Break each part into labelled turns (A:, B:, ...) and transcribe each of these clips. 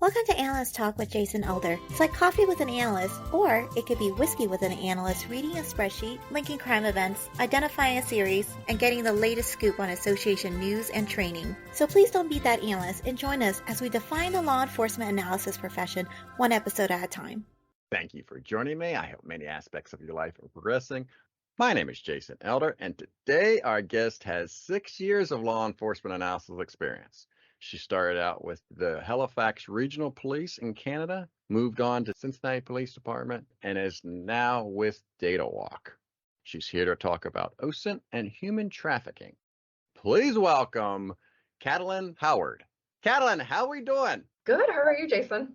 A: Welcome to Analyst Talk with Jason Elder. It's like coffee with an analyst, or it could be whiskey with an analyst reading a spreadsheet, linking crime events, identifying a series, and getting the latest scoop on association news and training. So please don't be that analyst and join us as we define the law enforcement analysis profession one episode at a time.
B: Thank you for joining me. I hope many aspects of your life are progressing. My name is Jason Elder, and today our guest has 6 years of law enforcement analysis experience. She started out with the Halifax Regional Police in Canada, moved on to Cincinnati Police Department, and is now with DataWalk. She's here to talk about OSINT and human trafficking. Please welcome Katalin Howard. Katalin, how are we doing?
C: Good. How are you, Jason?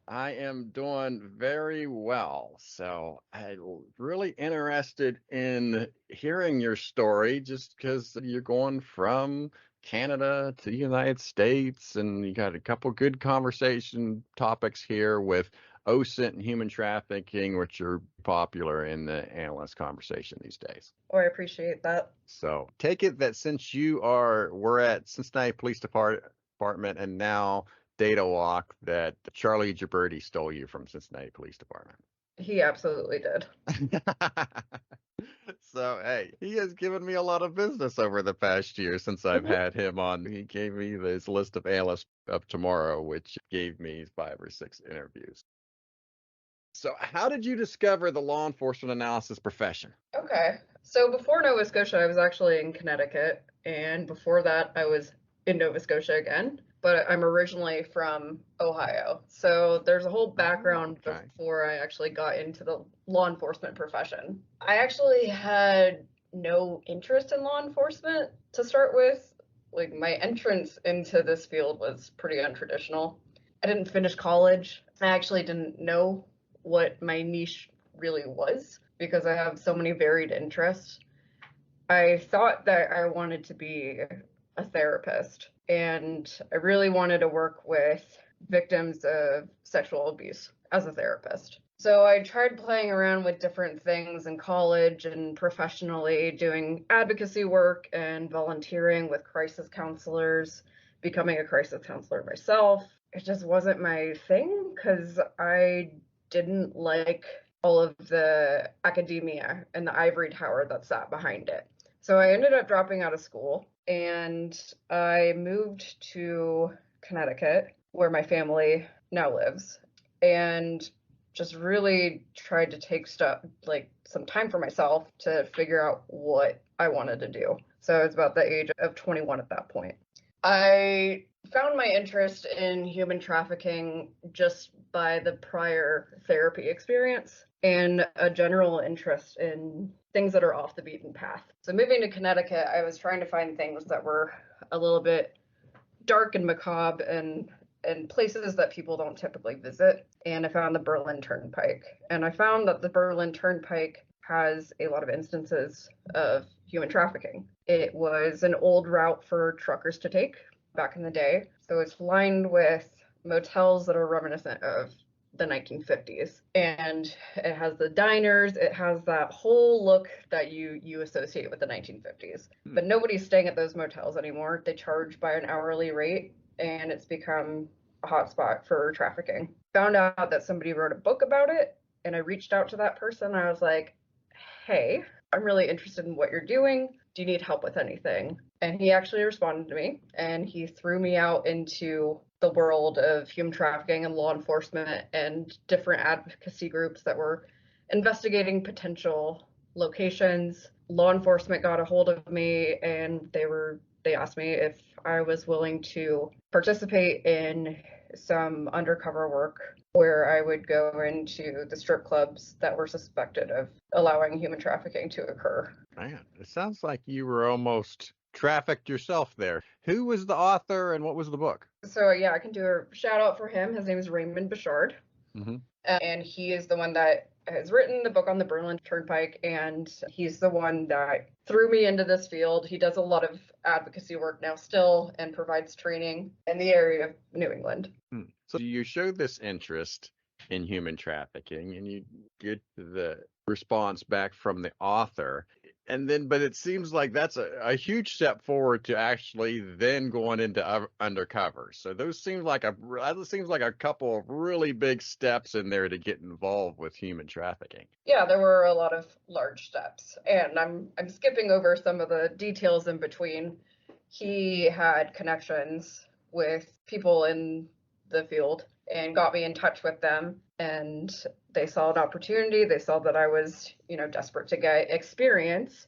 B: I am doing very well. So I'm really interested in hearing your story just because you're going from Canada to the United States, and you got a couple good conversation topics here with OSINT and human trafficking, which are popular in the analyst conversation these days.
C: Oh, I appreciate that.
B: So take it that since we're at Cincinnati Police Department and now DataWalk, that Charlie Gibberti stole you from Cincinnati Police Department.
C: He absolutely did.
B: So, hey, he has given me a lot of business over the past year since I've had him on. He gave me this list of analysts of tomorrow, which gave me 5 or 6 interviews. So how did you discover the law enforcement analysis profession?
C: Okay. So before Nova Scotia, I was actually in Connecticut. And before that, I was in Nova Scotia again. But I'm originally from Ohio. So there's a whole background before I actually got into the law enforcement profession. I actually had no interest in law enforcement to start with. Like, my entrance into this field was pretty untraditional. I didn't finish college. I actually didn't know what my niche really was because I have so many varied interests. I thought that I wanted to be a therapist, and I really wanted to work with victims of sexual abuse as a therapist. So I tried playing around with different things in college and professionally, doing advocacy work and volunteering with crisis counselors, becoming a crisis counselor myself. It just wasn't my thing because I didn't like all of the academia and the ivory tower that sat behind it. So I ended up dropping out of school, and I moved to Connecticut, where my family now lives, and just really tried to take some time for myself to figure out what I wanted to do. So I was about the age of 21 at that point. I found my interest in human trafficking just by the prior therapy experience and a general interest in things that are off the beaten path. So moving to Connecticut, I was trying to find things that were a little bit dark and macabre and places that people don't typically visit. And I found the Berlin Turnpike. And I found that the Berlin Turnpike has a lot of instances of human trafficking. It was an old route for truckers to take back in the day. So it's lined with motels that are reminiscent of the 1950s, and it has the diners. It has that whole look that you associate with the 1950s. But nobody's staying at those motels anymore. They charge by an hourly rate, and it's become a hotspot for trafficking. Found out that somebody wrote a book about it, and I reached out to that person. I was like, hey, I'm really interested in what you're doing. Do you need help with anything? And he actually responded to me, and he threw me out into the world of human trafficking and law enforcement and different advocacy groups that were investigating potential locations. Law enforcement got a hold of me, and they asked me if I was willing to participate in some undercover work where I would go into the strip clubs that were suspected of allowing human trafficking to occur.
B: Man, it sounds like you were almost trafficked yourself there. Who was the author and what was the book?
C: So yeah, I can do a shout out for him. His name is Raymond Bouchard. And he is the one that has written the book on the Berlin Turnpike, and he's the one that threw me into this field. He does a lot of advocacy work now still and provides training in the area of New England.
B: So you showed this interest in human trafficking, and you get the response back from the author. but it seems like that's a huge step forward to actually then going into undercover. So that seems like a couple of really big steps in there to get involved with human trafficking.
C: Yeah, there were a lot of large steps, and I'm skipping over some of the details in between. He had connections with people in the field and got me in touch with them, and they saw an opportunity. They saw that I was, desperate to get experience.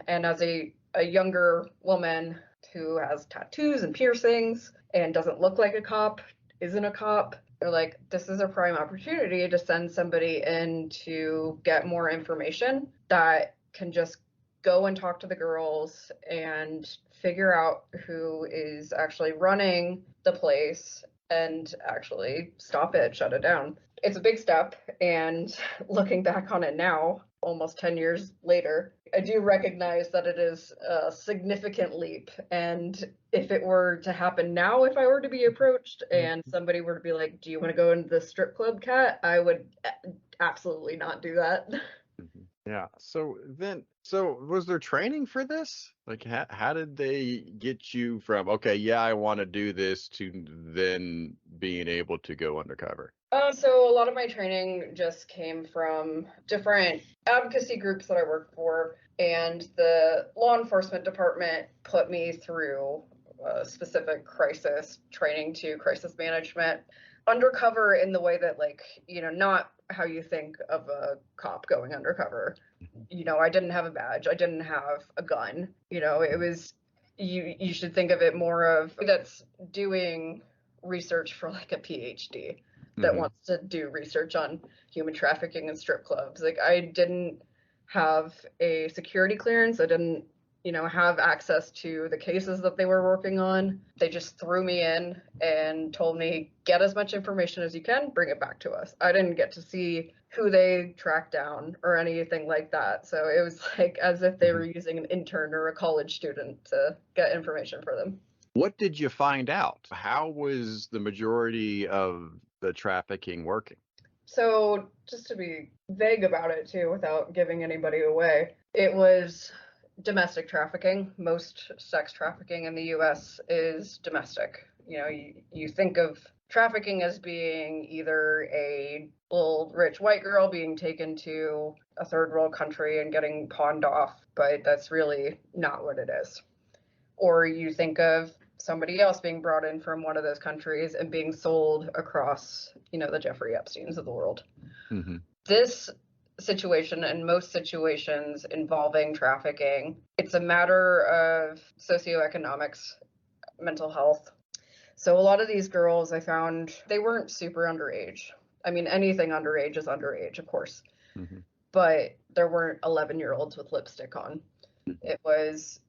C: And as a younger woman who has tattoos and piercings and doesn't look like a cop, isn't a cop, they're like, this is a prime opportunity to send somebody in to get more information that can just go and talk to the girls and figure out who is actually running the place and actually stop it, shut it down. It's a big step, and looking back on it now, almost 10 years later, I do recognize that it is a significant leap. And if it were to happen now, if I were to be approached and somebody were to be like, do you want to go into the strip club, Kat? I would absolutely not do that.
B: Yeah. So was there training for this? Like, how did they get you from, okay, yeah, I want to do this, to then being able to go undercover?
C: So a lot of my training just came from different advocacy groups that I work for, and the law enforcement department put me through specific crisis training to crisis management. Undercover in the way that, not how you think of a cop going undercover. I didn't have a badge. I didn't have a gun. It was, you should think of it more of that's doing research for like a PhD that wants to do research on human trafficking and strip clubs. Like, I didn't have a security clearance. I didn't, have access to the cases that they were working on. They just threw me in and told me, get as much information as you can, bring it back to us. I didn't get to see who they tracked down or anything like that. So it was like as if they were using an intern or a college student to get information for them.
B: What did you find out? How was the majority of the trafficking working?
C: So just to be vague about it too, without giving anybody away, it was domestic trafficking. Most sex trafficking in the US is domestic. You think of trafficking as being either a little rich white girl being taken to a third world country and getting pawned off, but that's really not what it is. Or you think of somebody else being brought in from one of those countries and being sold across, the Jeffrey Epsteins of the world. This situation and most situations involving trafficking, it's a matter of socioeconomics, mental health. So a lot of these girls, I found, they weren't super underage. I mean, anything underage is underage, of course. But there weren't 11-year-olds with lipstick on. It was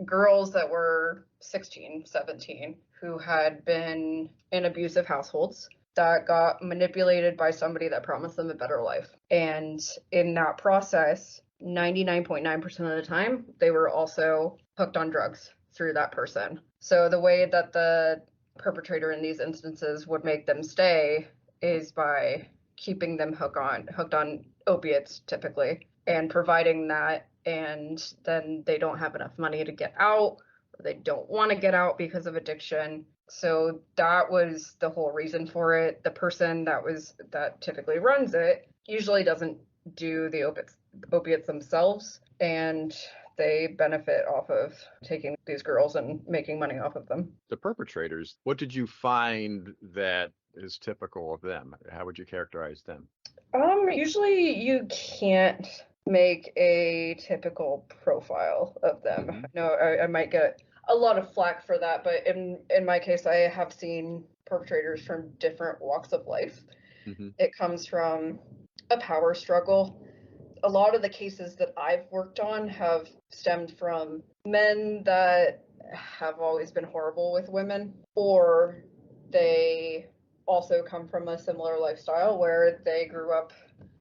C: girls that were 16, 17, who had been in abusive households that got manipulated by somebody that promised them a better life. And in that process, 99.9% of the time, they were also hooked on drugs through that person. So the way that the perpetrator in these instances would make them stay is by keeping them hooked on opiates, typically, and providing that, and then they don't have enough money to get out, or they don't want to get out because of addiction. So that was the whole reason for it. The person that typically runs it usually doesn't do the opiates themselves, and they benefit off of taking these girls and making money off of them.
B: The perpetrators, what did you find that is typical of them? How would you characterize them?
C: Usually you can't make a typical profile of them. No, I might get a lot of flack for that, but in my case, I have seen perpetrators from different walks of life. It comes from a power struggle. A lot of the cases that I've worked on have stemmed from men that have always been horrible with women, or they also come from a similar lifestyle where they grew up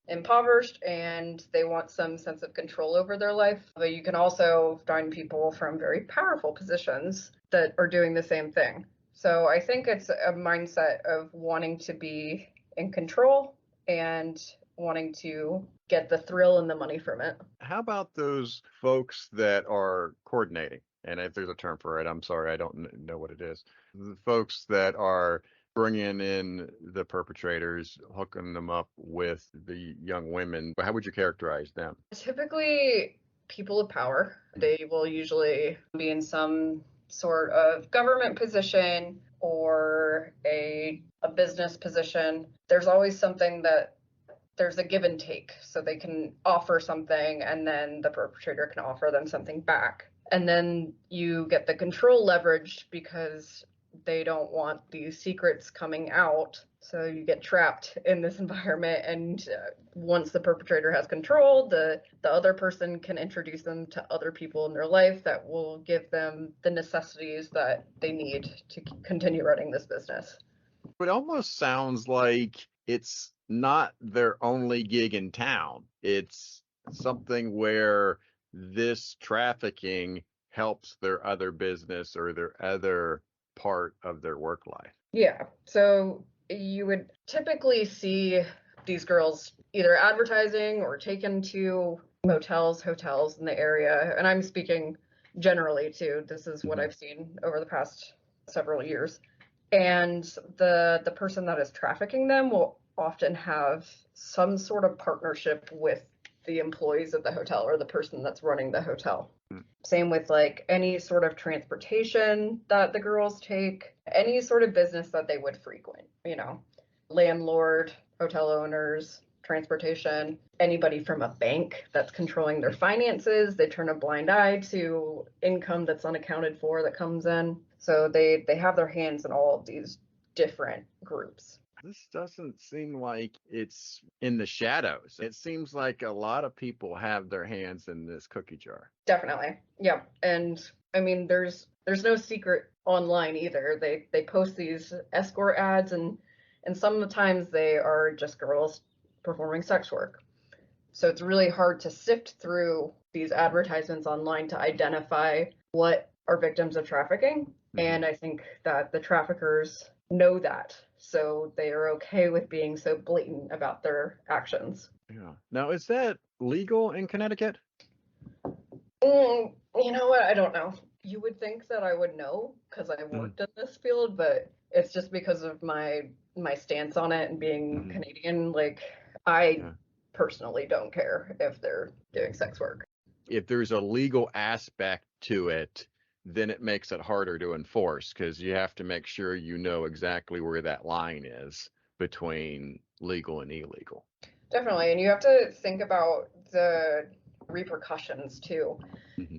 C: impoverished and they want some sense of control over their life. But you can also find people from very powerful positions that are doing the same thing. So I think it's a mindset of wanting to be in control and wanting to get the thrill and the money from it.
B: How about those folks that are coordinating? And if there's a term for it, I'm sorry, I don't know what it is. The folks that are bringing in the perpetrators, hooking them up with the young women. How would you characterize them?
C: Typically, people of power. They will usually be in some sort of government position or a business position. There's always something that there's a give and take. So they can offer something and then the perpetrator can offer them something back. And then you get the control leveraged because they don't want these secrets coming out. So you get trapped in this environment, and once the perpetrator has control, the other person can introduce them to other people in their life that will give them the necessities that they need to continue running this business.
B: It almost sounds like it's not their only gig in town. It's something where this trafficking helps their other business or their other part of their work life.
C: Yeah. So you would typically see these girls either advertising or taken to motels, hotels in the area. And I'm speaking generally too. This is what I've seen over the past several years. And the person that is trafficking them will often have some sort of partnership with the employees of the hotel or the person that's running the hotel. Same with like any sort of transportation that the girls take, any sort of business that they would frequent, landlord, hotel owners, transportation, anybody from a bank that's controlling their finances. They turn a blind eye to income that's unaccounted for that comes in. So they have their hands in all of these different groups.
B: This doesn't seem like it's in the shadows. It seems like a lot of people have their hands in this cookie jar.
C: Definitely. Yeah. And I mean, there's no secret online either. They post these escort ads and sometimes they are just girls performing sex work. So it's really hard to sift through these advertisements online to identify what are victims of trafficking. And I think that the traffickers know that. So they are okay with being so blatant about their actions.
B: Yeah. Now, is that legal in Connecticut?
C: You know what? I don't know. You would think that I would know because I worked in this field, but it's just because of my stance on it and being Canadian. Like, I personally don't care if they're doing sex work.
B: If there's a legal aspect to it, then it makes it harder to enforce because you have to make sure you know exactly where that line is between legal and illegal.
C: Definitely. And you have to think about the repercussions too.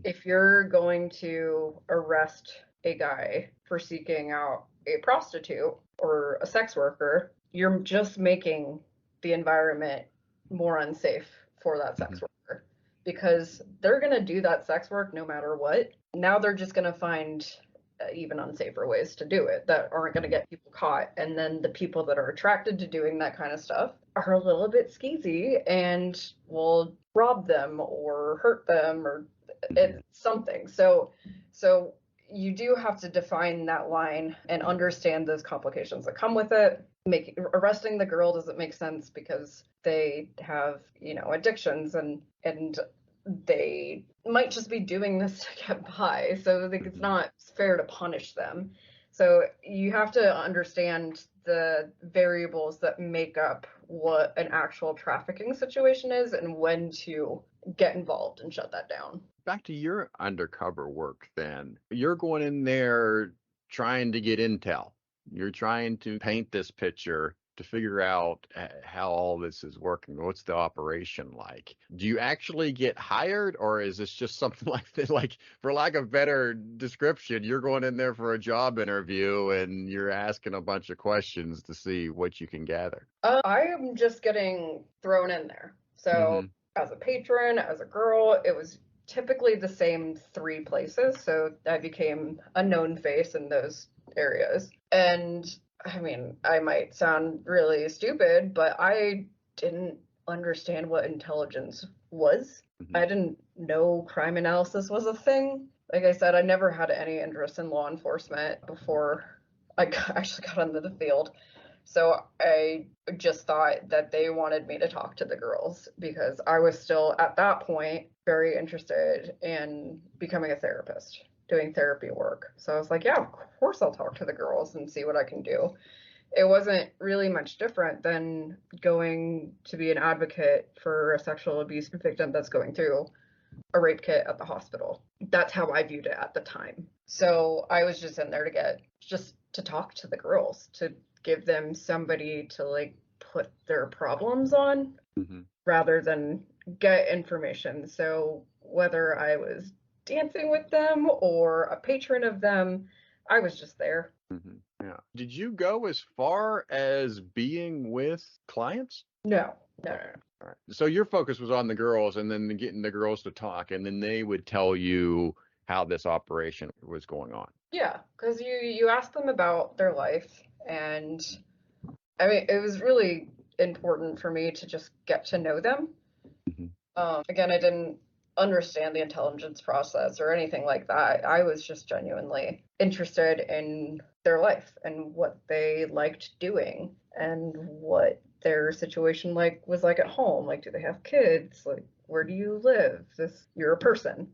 C: If you're going to arrest a guy for seeking out a prostitute or a sex worker, you're just making the environment more unsafe for that sex worker because they're going to do that sex work no matter what. Now they're just going to find even unsafer ways to do it that aren't going to get people caught. And then the people that are attracted to doing that kind of stuff are a little bit skeezy and will rob them or hurt them or it's something. So you do have to define that line and understand those complications that come with it. Arresting the girl doesn't make sense because they have, addictions and they might just be doing this to get by. So I think it's not fair to punish them. So you have to understand the variables that make up what an actual trafficking situation is and when to get involved and shut that down.
B: Back to your undercover work then. You're going in there trying to get intel. You're trying to paint this picture to figure out how all this is working. What's the operation like? Do you actually get hired, or is this just something like that? Like, for lack of better description, you're going in there for a job interview and you're asking a bunch of questions to see what you can gather?
C: I am just getting thrown in there. So as a patron, as a girl, it was typically the same 3 places. So I became a known face in those areas. And I mean, I might sound really stupid, but I didn't understand what intelligence was. I didn't know crime analysis was a thing. Like I said, I never had any interest in law enforcement before I actually got into the field. So I just thought that they wanted me to talk to the girls because I was still at that point very interested in becoming a therapist, doing therapy work. So I was like, yeah, of course I'll talk to the girls and see what I can do. It wasn't really much different than going to be an advocate for a sexual abuse victim that's going through a rape kit at the hospital. That's how I viewed it at the time. So I was just in there to talk to the girls, to give them somebody to like put their problems on rather than get information. So whether I was dancing with them or a patron of them, I was just there.
B: Yeah. Did you go as far as being with clients?
C: No.
B: All right. So your focus was on the girls and then getting the girls to talk, and then they would tell you how this operation was going on.
C: Yeah, because you ask them about their life, and I mean, it was really important for me to just get to know them. Again, I didn't understand the intelligence process or anything like that. I was just genuinely interested in their life and what they liked doing and what their situation was like at home. Like, do they have kids? Like, where do you live? You're a person.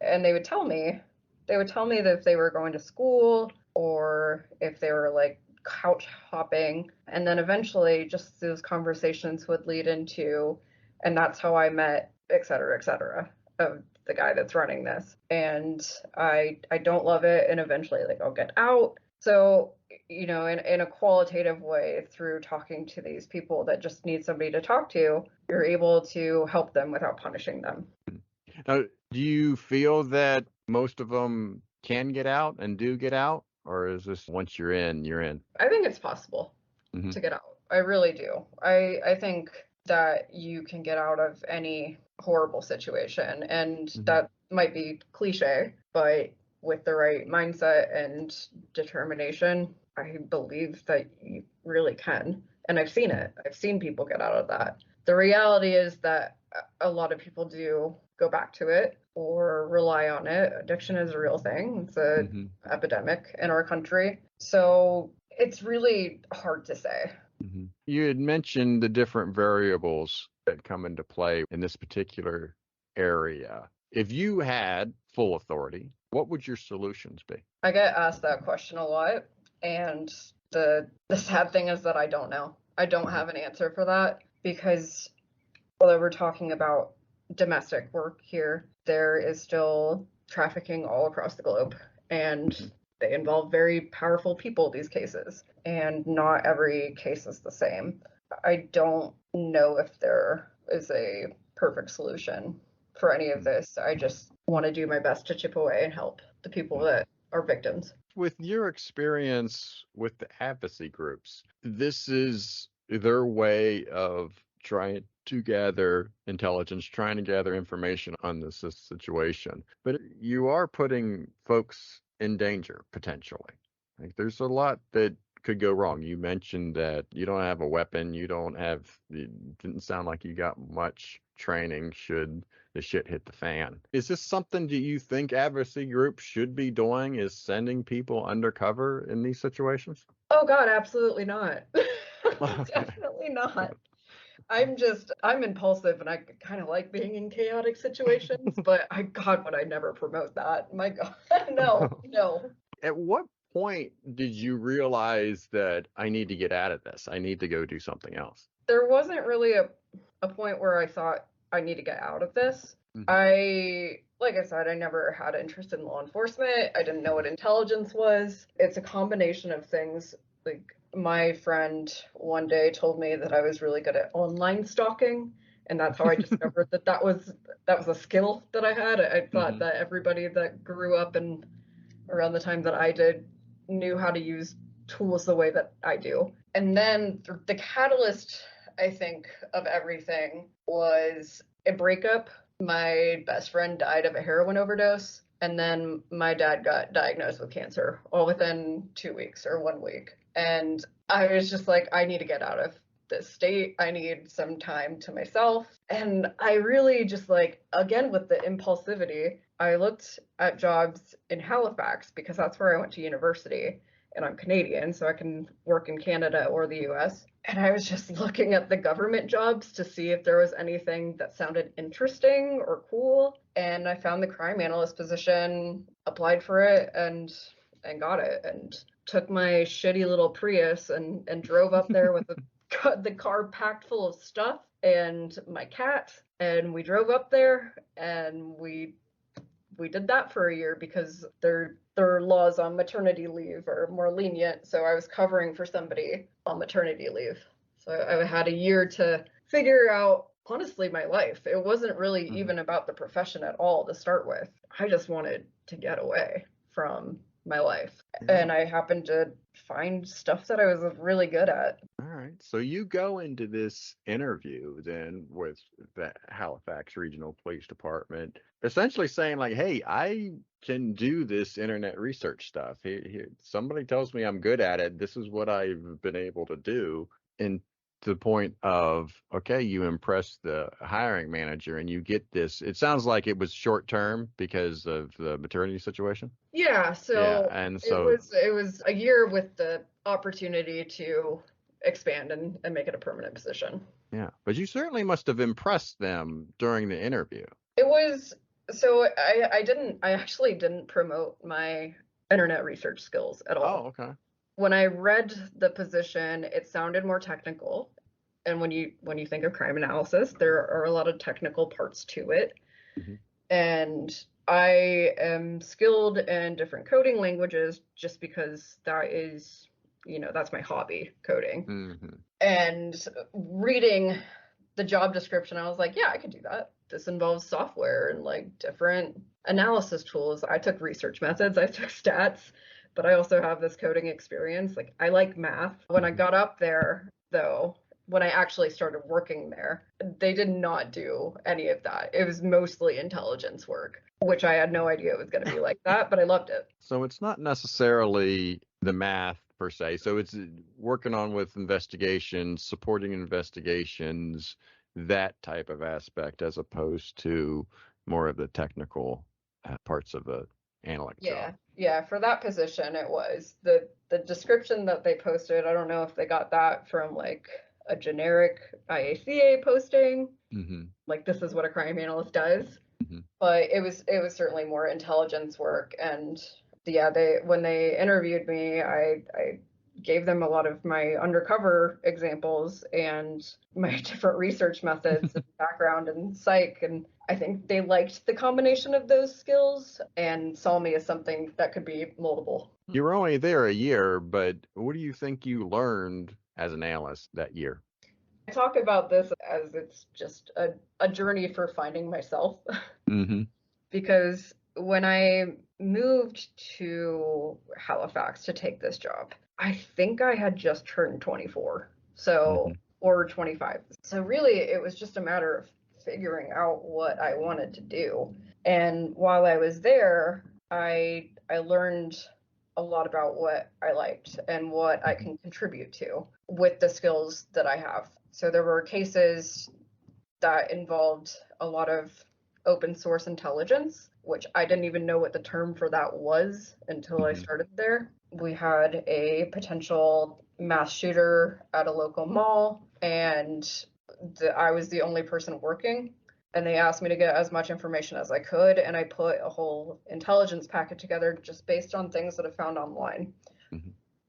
C: And they would tell me that if they were going to school or if they were like couch hopping. And then eventually just those conversations would lead into, and that's how I met, et cetera, of the guy that's running this. And I don't love it. And eventually like I'll get out. So, you know, in a qualitative way, through talking to these people that just need somebody to talk to, you're able to help them without punishing them.
B: Now, do you feel that most of them can get out and do get out? Or is this once you're in, you're in?
C: I think it's possible to get out. I really do. I think that you can get out of any horrible situation. And that might be cliche, but with the right mindset and determination, I believe that you really can. And I've seen it. I've seen people get out of that. The reality is that a lot of people do go back to it or rely on it. Addiction is a real thing. It's an epidemic in our country. So it's really hard to say.
B: You had mentioned the different variables that come into play in this particular area. If you had full authority, what would your solutions be?
C: I get asked that question a lot. And the sad thing is that I don't know. I don't have an answer for that because although we're talking about domestic work here, there is still trafficking all across the globe. And they involve very powerful people, these cases. And not every case is the same. I don't know if there is a perfect solution for any of this. I just want to do my best to chip away and help the people that are victims.
B: With your experience with the advocacy groups, this is their way of trying to gather intelligence, trying to gather information on this situation. But you are putting folks in danger, potentially. Like, there's a lot that could go wrong. You mentioned that you don't have a weapon. It didn't sound like you got much training should the shit hit the fan. Is this something do you think advocacy groups should be doing, is sending people undercover in these situations?
C: Oh God, absolutely not.
B: Okay.
C: Definitely not. I'm impulsive and I kind of like being in chaotic situations, but God, would I never promote that. My God, no.
B: At what point did you realize that I need to get out of this? I need to go do something else?
C: There wasn't really a point where I thought I need to get out of this. Like I said, I never had interest in law enforcement. I didn't know what intelligence was. It's a combination of things. Like, my friend one day told me that I was really good at online stalking, and that's how I discovered that was a skill that I had. I thought that everybody that grew up and around the time that I did knew how to use tools the way that I do. And then the catalyst, I think, of everything was a breakup. My best friend died of a heroin overdose, and then my dad got diagnosed with cancer all within 2 weeks or 1 week. And I was just like, I need to get out of this state. I need some time to myself. And I really just again, with the impulsivity, I looked at jobs in Halifax because that's where I went to university. and I'm Canadian, so I can work in Canada or the US. And I was just looking at the government jobs to see if there was anything that sounded interesting or cool. And I found the crime analyst position, applied for it, and got it, and took my shitty little Prius and drove up there with the car packed full of stuff and my cat. And we drove up there, and we did that for a year because their laws on maternity leave are more lenient. So I was covering for somebody on maternity leave. So I had a year to figure out, honestly, my life. It wasn't really even about the profession at all to start with. I just wanted to get away from my life. And I happened to find stuff that I was really good at.
B: All right. So you go into this interview then with the Halifax Regional Police Department, essentially saying like, hey, I can do this internet research stuff. Here, somebody tells me I'm good at it. This is what I've been able to do. And to the point of, okay, you impress the hiring manager and you get this. It sounds like it was short term because of the maternity situation.
C: Yeah, so
B: and so
C: it was a year with the opportunity to expand and make it a permanent position.
B: Yeah, but you certainly must have impressed them during the interview.
C: It was, so I actually didn't promote my internet research skills at all.
B: Oh, okay.
C: When I read the position, it sounded more technical. And when you think of crime analysis, there are a lot of technical parts to it. Mm-hmm. And I am skilled in different coding languages just because that is, that's my hobby, coding. Mm-hmm. And reading the job description, I was like, yeah, I could do that. This involves software and like different analysis tools. I took research methods, I took stats, but I also have this coding experience. Like, I like math. When I got up there, though, when I actually started working there, they did not do any of that. It was mostly intelligence work, which I had no idea it was going to be like that, but I loved it.
B: So it's not necessarily the math per se. So it's working on with investigations, supporting investigations, that type of aspect, as opposed to more of the technical parts of the analytic job.
C: Yeah, for that position, it was the description that they posted. I don't know if they got that from like a generic IACA posting, like this is what a crime analyst does, but it was certainly more intelligence work. And yeah, when they interviewed me, I gave them a lot of my Undercover examples and my different research methods and background and psych, and I think they liked the combination of those skills and saw me as something that could be moldable.
B: You were only there a year, but what do you think you learned as an analyst that year?
C: I talk about this as it's just a journey for finding myself. Because when I moved to Halifax to take this job, I think I had just turned 24, or 25. So really, it was just a matter of figuring out what I wanted to do. And while I was there, I learned a lot about what I liked and what I can contribute to with the skills that I have. So there were cases that involved a lot of open source intelligence, which I didn't even know what the term for that was until I started there. We had a potential mass shooter at a local mall, and I was the only person working. And they asked me to get as much information as I could, and I put a whole intelligence packet together just based on things that I found online.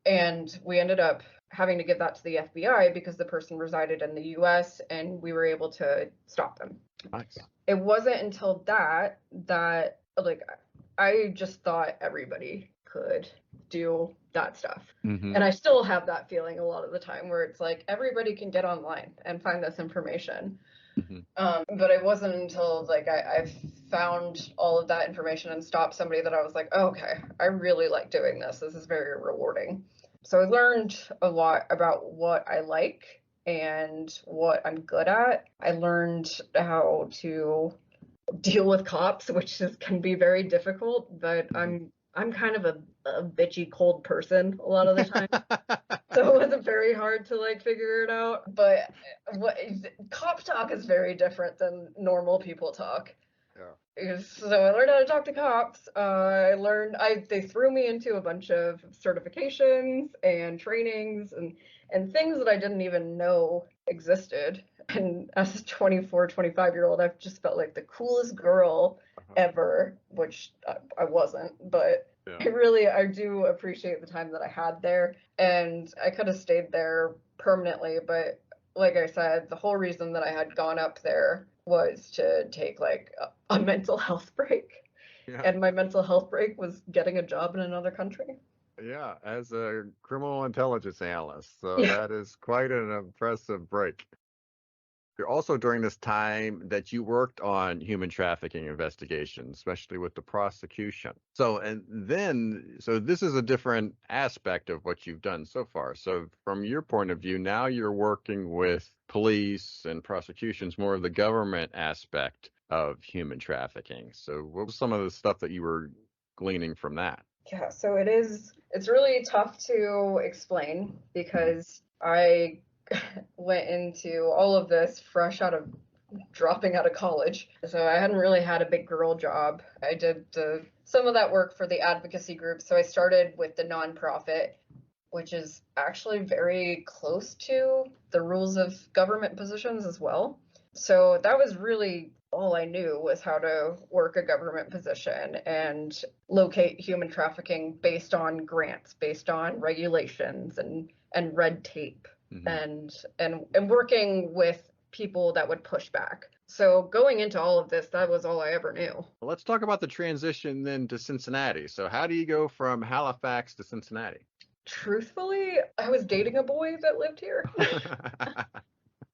C: And we ended up having to give that to the FBI because the person resided in the US, and we were able to stop them.
B: Nice.
C: It wasn't until that like I just thought everybody could do that stuff. And I still have that feeling a lot of the time where it's like everybody can get online and find this information. But it wasn't until like I found all of that information and stopped somebody that I was like, oh, okay, I really like doing this. This is very rewarding. So I learned a lot about what I like and what I'm good at. I learned how to deal with cops, which can be very difficult, but I'm kind of a bitchy, cold person a lot of the time. So it wasn't very hard to like figure it out. But cop talk is very different than normal people talk. So I learned how to talk to cops. They threw me into a bunch of certifications and trainings and things that I didn't even know existed. And as a 24, 25-year-old, I've just felt like the coolest girl ever, which I wasn't, but I do appreciate the time that I had there. And I could have stayed there permanently, but like I said, the whole reason that I had gone up there was to take like a mental health break.
B: Yeah.
C: And my mental health break was getting a job in another country.
B: Yeah, as a criminal intelligence analyst. So
C: Yeah.
B: that is quite an impressive break. You're also during this time that you worked on human trafficking investigations, especially with the prosecution. So this is a different aspect of what you've done so far. So from your point of view, now you're working with police and prosecutions, more of the government aspect of human trafficking. So what was some of the stuff that you were gleaning from that?
C: Yeah, so it's really tough to explain because I went into all of this fresh out of dropping out of college. So I hadn't really had a big girl job. I did some of that work for the advocacy group. So I started with the nonprofit, which is actually very close to the rules of government positions as well. So that was really all I knew was how to work a government position and locate human trafficking based on grants, based on regulations and red tape. And working with people that would push back. So going into all of this, that was all I ever knew.
B: Well, let's talk about the transition then to Cincinnati. So how do you go from Halifax to Cincinnati?
C: Truthfully, I was dating a boy that lived here.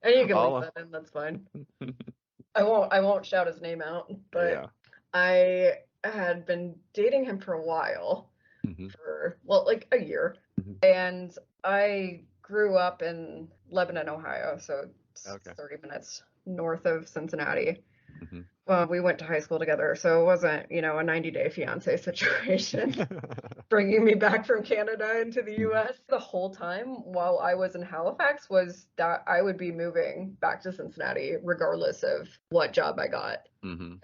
C: And you can leave that in, that's fine. I won't shout his name out, but yeah. I had been dating him for a while, for like a year. And I grew up in Lebanon, Ohio, so it's 30 minutes north of Cincinnati. We went to high school together, so it wasn't, a 90-day fiance situation bringing me back from Canada into the U.S. The whole time while I was in Halifax was that I would be moving back to Cincinnati regardless of what job I got, and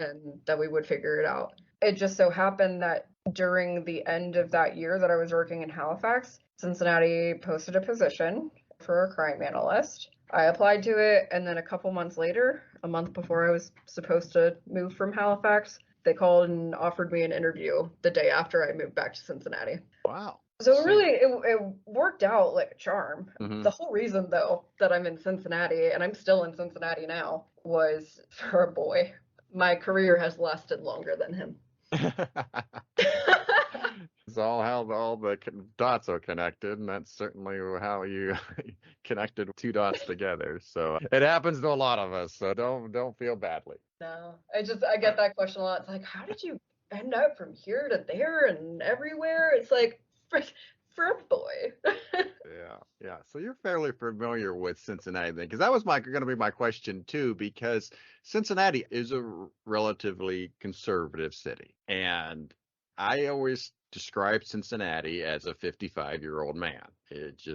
C: that we would figure it out. It just so happened that during the end of that year that I was working in Halifax, Cincinnati posted a position for a crime analyst. I applied to it, and then a couple months later, a month before I was supposed to move from Halifax, they called and offered me an interview the day after I moved back to Cincinnati.
B: Wow.
C: So really, it worked out like a charm. The whole reason, though, that I'm in Cincinnati, and I'm still in Cincinnati now, was for a boy. My career has lasted longer than him.
B: It's all how all the dots are connected, and that's certainly how you connected two dots together. So it happens to a lot of us, so don't feel badly.
C: No, I get that question a lot. It's like, how did you end up from here to there and everywhere? It's like, for a boy.
B: Yeah. So you're fairly familiar with Cincinnati then, because that was going to be my question too, because Cincinnati is a relatively conservative city, and I always describe Cincinnati as a 55-year-old man. It's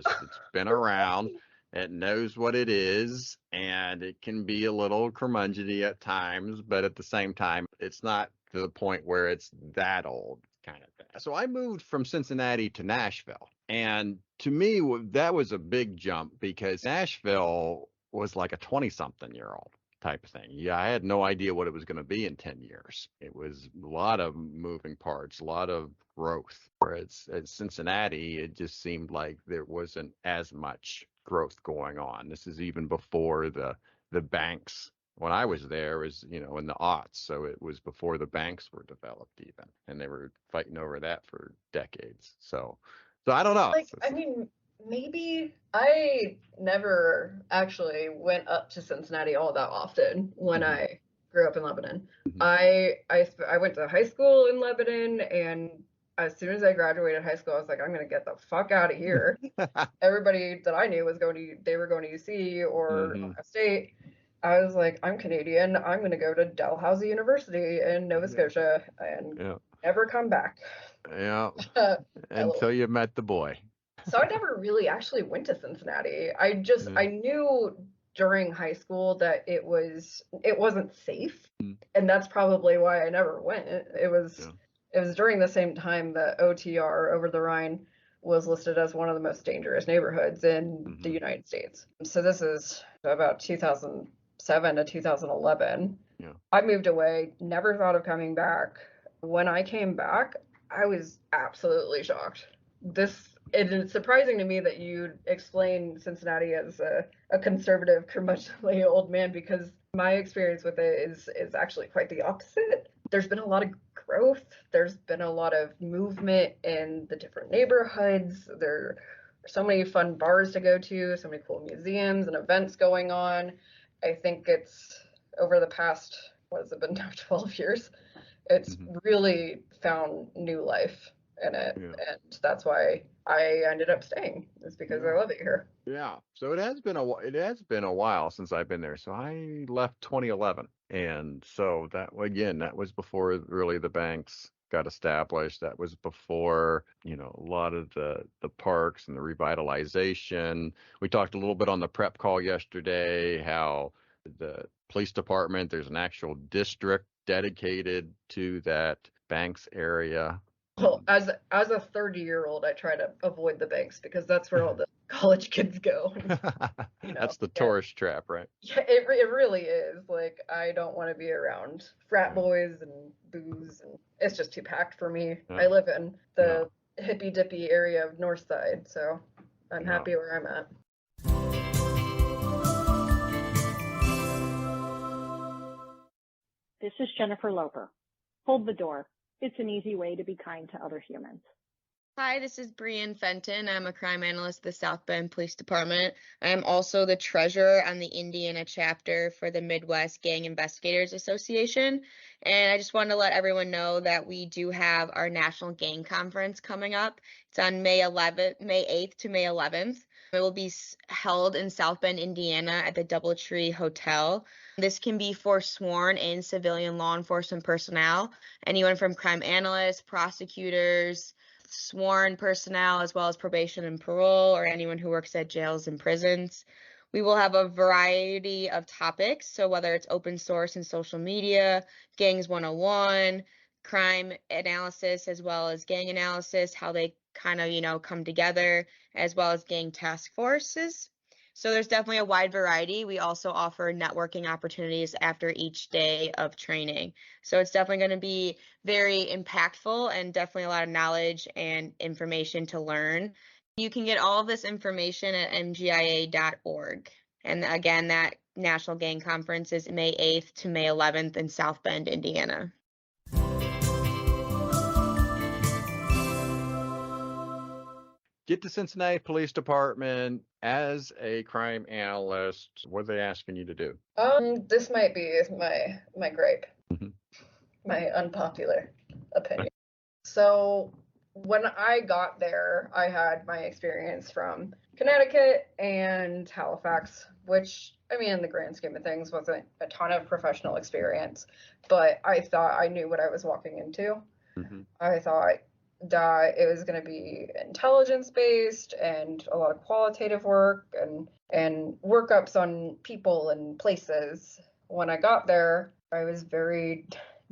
B: been around. It knows what it is, and it can be a little curmudgeony at times, but at the same time, it's not to the point where it's that old kind of thing. So I moved from Cincinnati to Nashville, and to me, that was a big jump because Nashville was like a 20-something-year-old type of thing. Yeah, I had no idea what it was going to be in 10 years. It was a lot of moving parts, a lot of growth. Whereas at Cincinnati, it just seemed like there wasn't as much growth going on. This is even before the banks. When I was there was, in the aughts. So it was before the banks were developed even. And they were fighting over that for decades. So I don't know.
C: Maybe I never actually went up to Cincinnati all that often when I grew up in Lebanon. I went to high school in Lebanon, and as soon as I graduated high school, I was like, I'm gonna get the fuck out of here. Everybody that I knew was they were going to UC or Ohio State. I was like, I'm Canadian. I'm gonna go to Dalhousie University in Nova Scotia and never come back.
B: Yeah. Until you met the boy.
C: So I never really actually went to Cincinnati. I knew during high school that it wasn't safe. And that's probably why I never went. It was during the same time that OTR, Over the Rhine, was listed as one of the most dangerous neighborhoods in the United States. So this is about 2007 to 2011.
B: Yeah.
C: I moved away, never thought of coming back. When I came back, I was absolutely shocked. It is surprising to me that you'd explain Cincinnati as a conservative, curmudgeonly old man, because my experience with it is actually quite the opposite. There's been a lot of growth. There's been a lot of movement in the different neighborhoods. There are so many fun bars to go to, so many cool museums and events going on. I think it's over the past, what has it been now, 12 years? It's really found new life in it. And that's why I ended up staying, is because I love it here.
B: Yeah. So it has been a while since I've been there. So I left 2011. And so that was before really the banks got established. That was before, a lot of the parks and the revitalization. We talked a little bit on the prep call yesterday, how the police department, there's an actual district dedicated to that Banks area.
C: Well, as a 30-year-old, I try to avoid the banks because that's where all the college kids go.
B: That's the tourist trap, right?
C: Yeah, it really is. Like, I don't want to be around frat boys and booze, and it's just too packed for me. I live in the hippy dippy area of North Side, so I'm happy where I'm at.
D: This is Jennifer Loper. Hold the door. It's an easy way to be kind to other humans.
E: Hi, this is Brianne Fenton. I'm a crime analyst at the South Bend Police Department. I'm also the treasurer on the Indiana chapter for the Midwest Gang Investigators Association. And I just wanted to let everyone know that we do have our National Gang Conference coming up. It's on May 8th to May 11th. It will be held in South Bend, Indiana at the DoubleTree Hotel. This can be for sworn and civilian law enforcement personnel, anyone from crime analysts, prosecutors, sworn personnel, as well as probation and parole, or anyone who works at jails and prisons. We will have a variety of topics, so whether it's open source and social media, Gangs 101, crime analysis, as well as gang analysis, how they kind of, come together, as well as gang task forces. So there's definitely a wide variety. We also offer networking opportunities after each day of training. So it's definitely going to be very impactful and definitely a lot of knowledge and information to learn. You can get all of this information at MGIA.org. And again, that National Gang Conference is May 8th to May 11th in South Bend, Indiana.
B: Get to Cincinnati Police Department as a crime analyst. What are they asking you to do?
C: This might be my gripe, my unpopular opinion. So when I got there, I had my experience from Connecticut and Halifax, which, in the grand scheme of things, wasn't a ton of professional experience, but I thought I knew what I was walking into. I thought that it was going to be intelligence based and a lot of qualitative work and workups on people and places. When I got there, I was very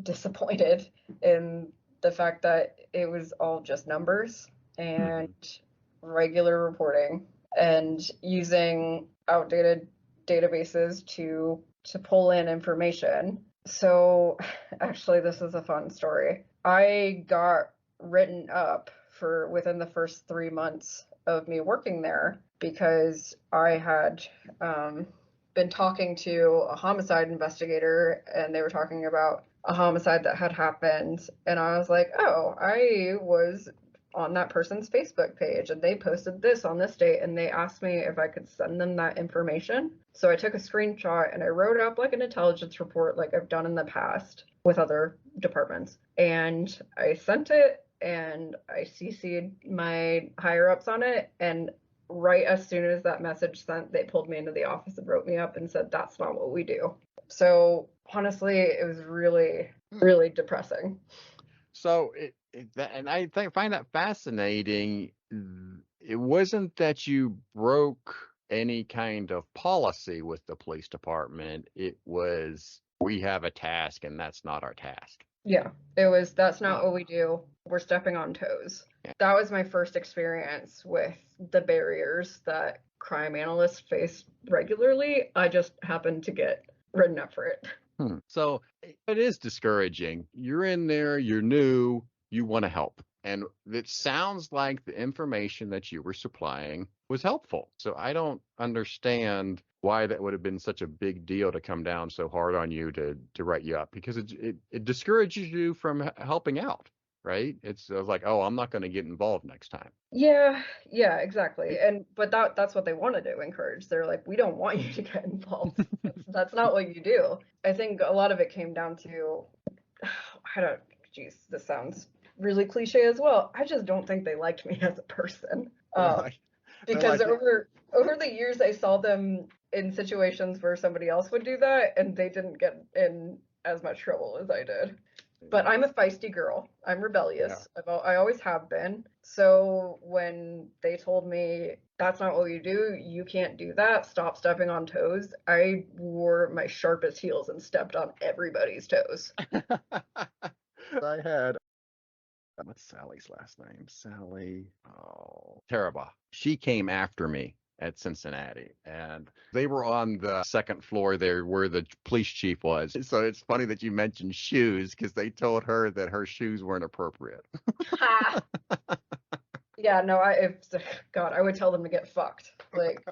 C: disappointed in the fact that it was all just numbers and regular reporting and using outdated databases to pull in information. So actually, this is a fun story. I got written up for within the first 3 months of me working there because I had been talking to a homicide investigator, and they were talking about a homicide that had happened, and I was like, oh, I was on that person's Facebook page and they posted this on this date, and they asked me if I could send them that information. So I took a screenshot and I wrote up like an intelligence report like I've done in the past with other departments, and I sent it and I CC'd my higher ups on it, and right as soon as that message sent, they pulled me into the office and wrote me up and said, that's not what we do. So honestly, it was really, really depressing.
B: So and I find that fascinating. It wasn't that you broke any kind of policy with the police department. It was, we have a task and that's not our task.
C: Yeah, it was, that's not what we do. We're stepping on toes.
B: Yeah.
C: That was my first experience with the barriers that crime analysts face regularly. I just happened to get written up for it.
B: So it is discouraging. You're in there, you're new, you want to help. And it sounds like the information that you were supplying was helpful. So I don't understand why that would have been such a big deal to come down so hard on you to write you up, because it discourages you from helping out, right? It's like, oh, I'm not going to get involved next time.
C: Yeah, exactly. But that's what they wanted to encourage. They're like, we don't want you to get involved. That's not what you do. I think a lot of it came down to, this sounds really cliche as well. I just don't think they liked me as a person. Because over the years, I saw them in situations where somebody else would do that, and they didn't get in as much trouble as I did. But I'm a feisty girl. I'm rebellious. Yeah. I always have been. So when they told me, that's not what you do, you can't do that, stop stepping on toes, I wore my sharpest heels and stepped on everybody's toes.
B: What's Sally's last name? Sally. Oh, Taraba. She came after me at Cincinnati, and they were on the second floor there where the police chief was. So it's funny that you mentioned shoes, because they told her that her shoes weren't appropriate.
C: Yeah, no, I would tell them to get fucked. Like,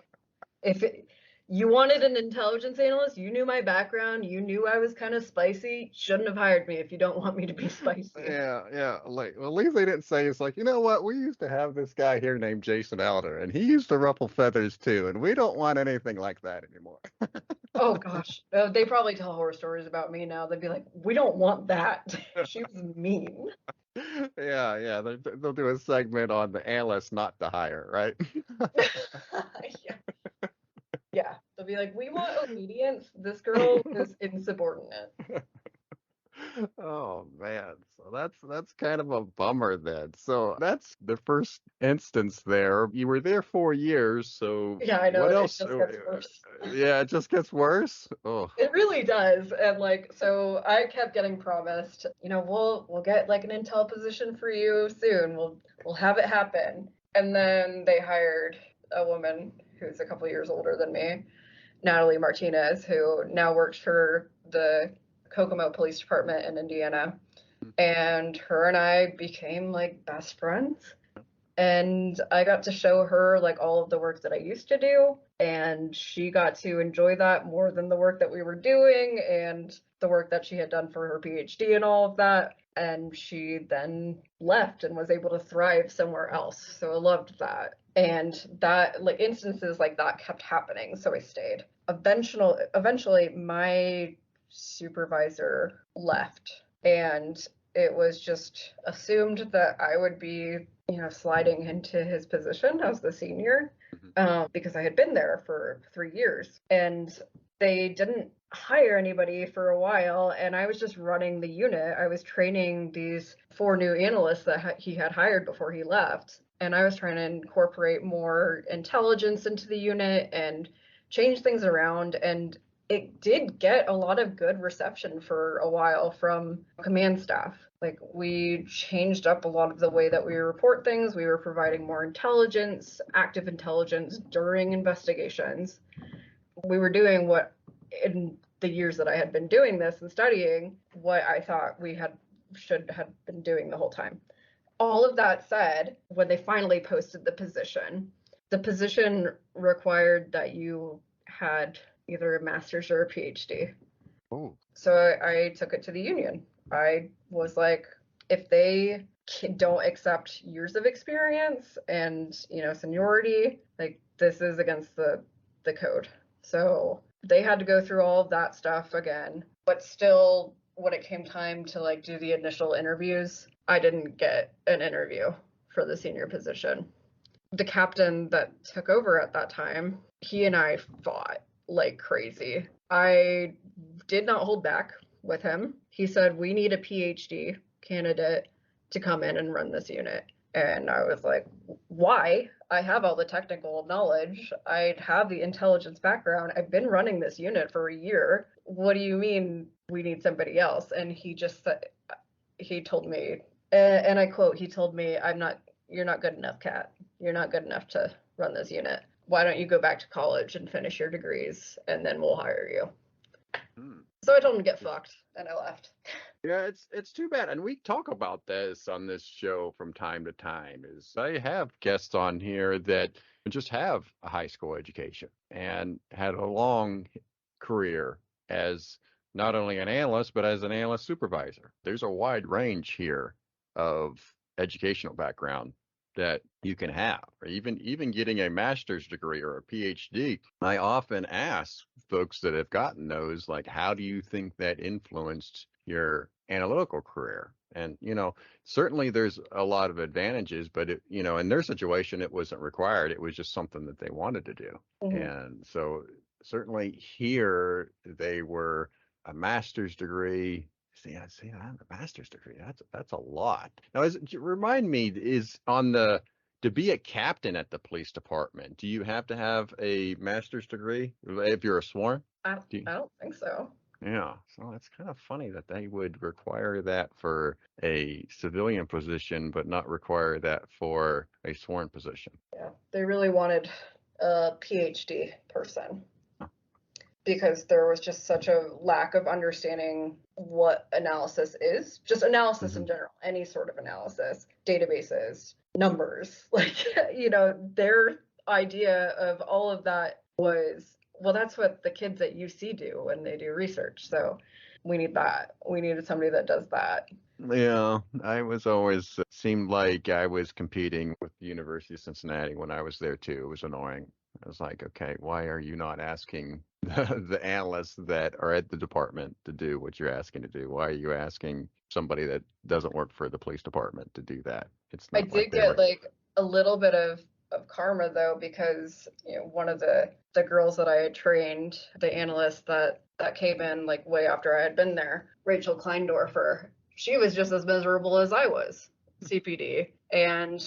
C: you wanted an intelligence analyst, you knew my background, you knew I was kind of spicy, shouldn't have hired me if you don't want me to be spicy.
B: Yeah. Like, well, at least they didn't say, it's like, you know what, we used to have this guy here named Jason Elder, and he used to ruffle feathers too, and we don't want anything like that anymore.
C: Oh gosh, they probably tell horror stories about me now. They'd be like, we don't want that. She was mean.
B: Yeah, they'll do a segment on the analyst not to hire, right?
C: Yeah, they'll be like, we want obedience. This girl is insubordinate.
B: Oh man, so that's kind of a bummer then. So that's the first instance there. You were there 4 years, so
C: yeah, I know.
B: What else?
C: It just gets worse.
B: Yeah, it just gets worse. Oh,
C: it really does. And like, so I kept getting promised, we'll get like an intel position for you soon. We'll have it happen. And then they hired a woman who's a couple years older than me, Natalie Martinez, who now works for the Kokomo Police Department in Indiana. And her and I became like best friends. And I got to show her like all of the work that I used to do. And she got to enjoy that more than the work that we were doing and the work that she had done for her PhD and all of that. And she then left and was able to thrive somewhere else. So I loved that. And that, like, instances like that kept happening. So I stayed. Eventually my supervisor left, and it was just assumed that I would be, sliding into his position as the senior, because I had been there for 3 years, and they didn't hire anybody for a while, and I was just running the unit. I was training these 4 new analysts that he had hired before he left, and I was trying to incorporate more intelligence into the unit and change things around, and it did get a lot of good reception for a while from command staff. Like, we changed up a lot of the way that we report things. We were providing more intelligence, active intelligence during investigations. We were doing what, in the years that I had been doing this and studying, what I thought we should have been doing the whole time. All of that said, when they finally posted the position required that you had either a master's or a PhD.
B: Oh.
C: So I took it to the union. I was like, if they don't accept years of experience and, seniority, like, this is against the code. So they had to go through all of that stuff again. But still, when it came time to like do the initial interviews, I didn't get an interview for the senior position. The captain that took over at that time, he and I fought like crazy. I did not hold back with him. He said, we need a PhD candidate to come in and run this unit. And I was like, why? I have all the technical knowledge. I have the intelligence background. I've been running this unit for a year. What do you mean we need somebody else? And he just said, he told me, and I quote, he told me, you're not good enough, Kat. You're not good enough to run this unit. Why don't you go back to college and finish your degrees, and then we'll hire you. So I told him to get fucked, and I left.
B: Yeah, it's too bad. And we talk about this on this show from time to time. Is I have guests on here that just have a high school education and had a long career as not only an analyst, but as an analyst supervisor. There's a wide range here of educational background that you can have, or even getting a master's degree or a PhD. I often ask folks that have gotten those, like, how do you think that influenced your analytical career? And, certainly there's a lot of advantages, but in their situation, it wasn't required. It was just something that they wanted to do. And so certainly here they were a master's degree. See, I have a master's degree. That's a lot. Now, remind me, is to be a captain at the police department, do you have to have a master's degree if you're a sworn?
C: I don't think so.
B: Yeah, so it's kind of funny that they would require that for a civilian position, but not require that for a sworn position.
C: Yeah, they really wanted a PhD person because there was just such a lack of understanding what analysis is, just analysis in general, any sort of analysis, databases, numbers, their idea of all of that was, well, that's what the kids at UC do when they do research. So we need that. We needed somebody that does that.
B: Yeah, I was always seemed like I was competing with the University of Cincinnati when I was there too. It was annoying. I was like, okay, why are you not asking the analysts that are at the department to do what you're asking to do? Why are you asking somebody that doesn't work for the police department to do that? It's not
C: I did get a little bit of karma though, because one of the girls that I had trained, the analyst that came in like way after I had been there, Rachel Kleindorfer, she was just as miserable as I was, CPD, and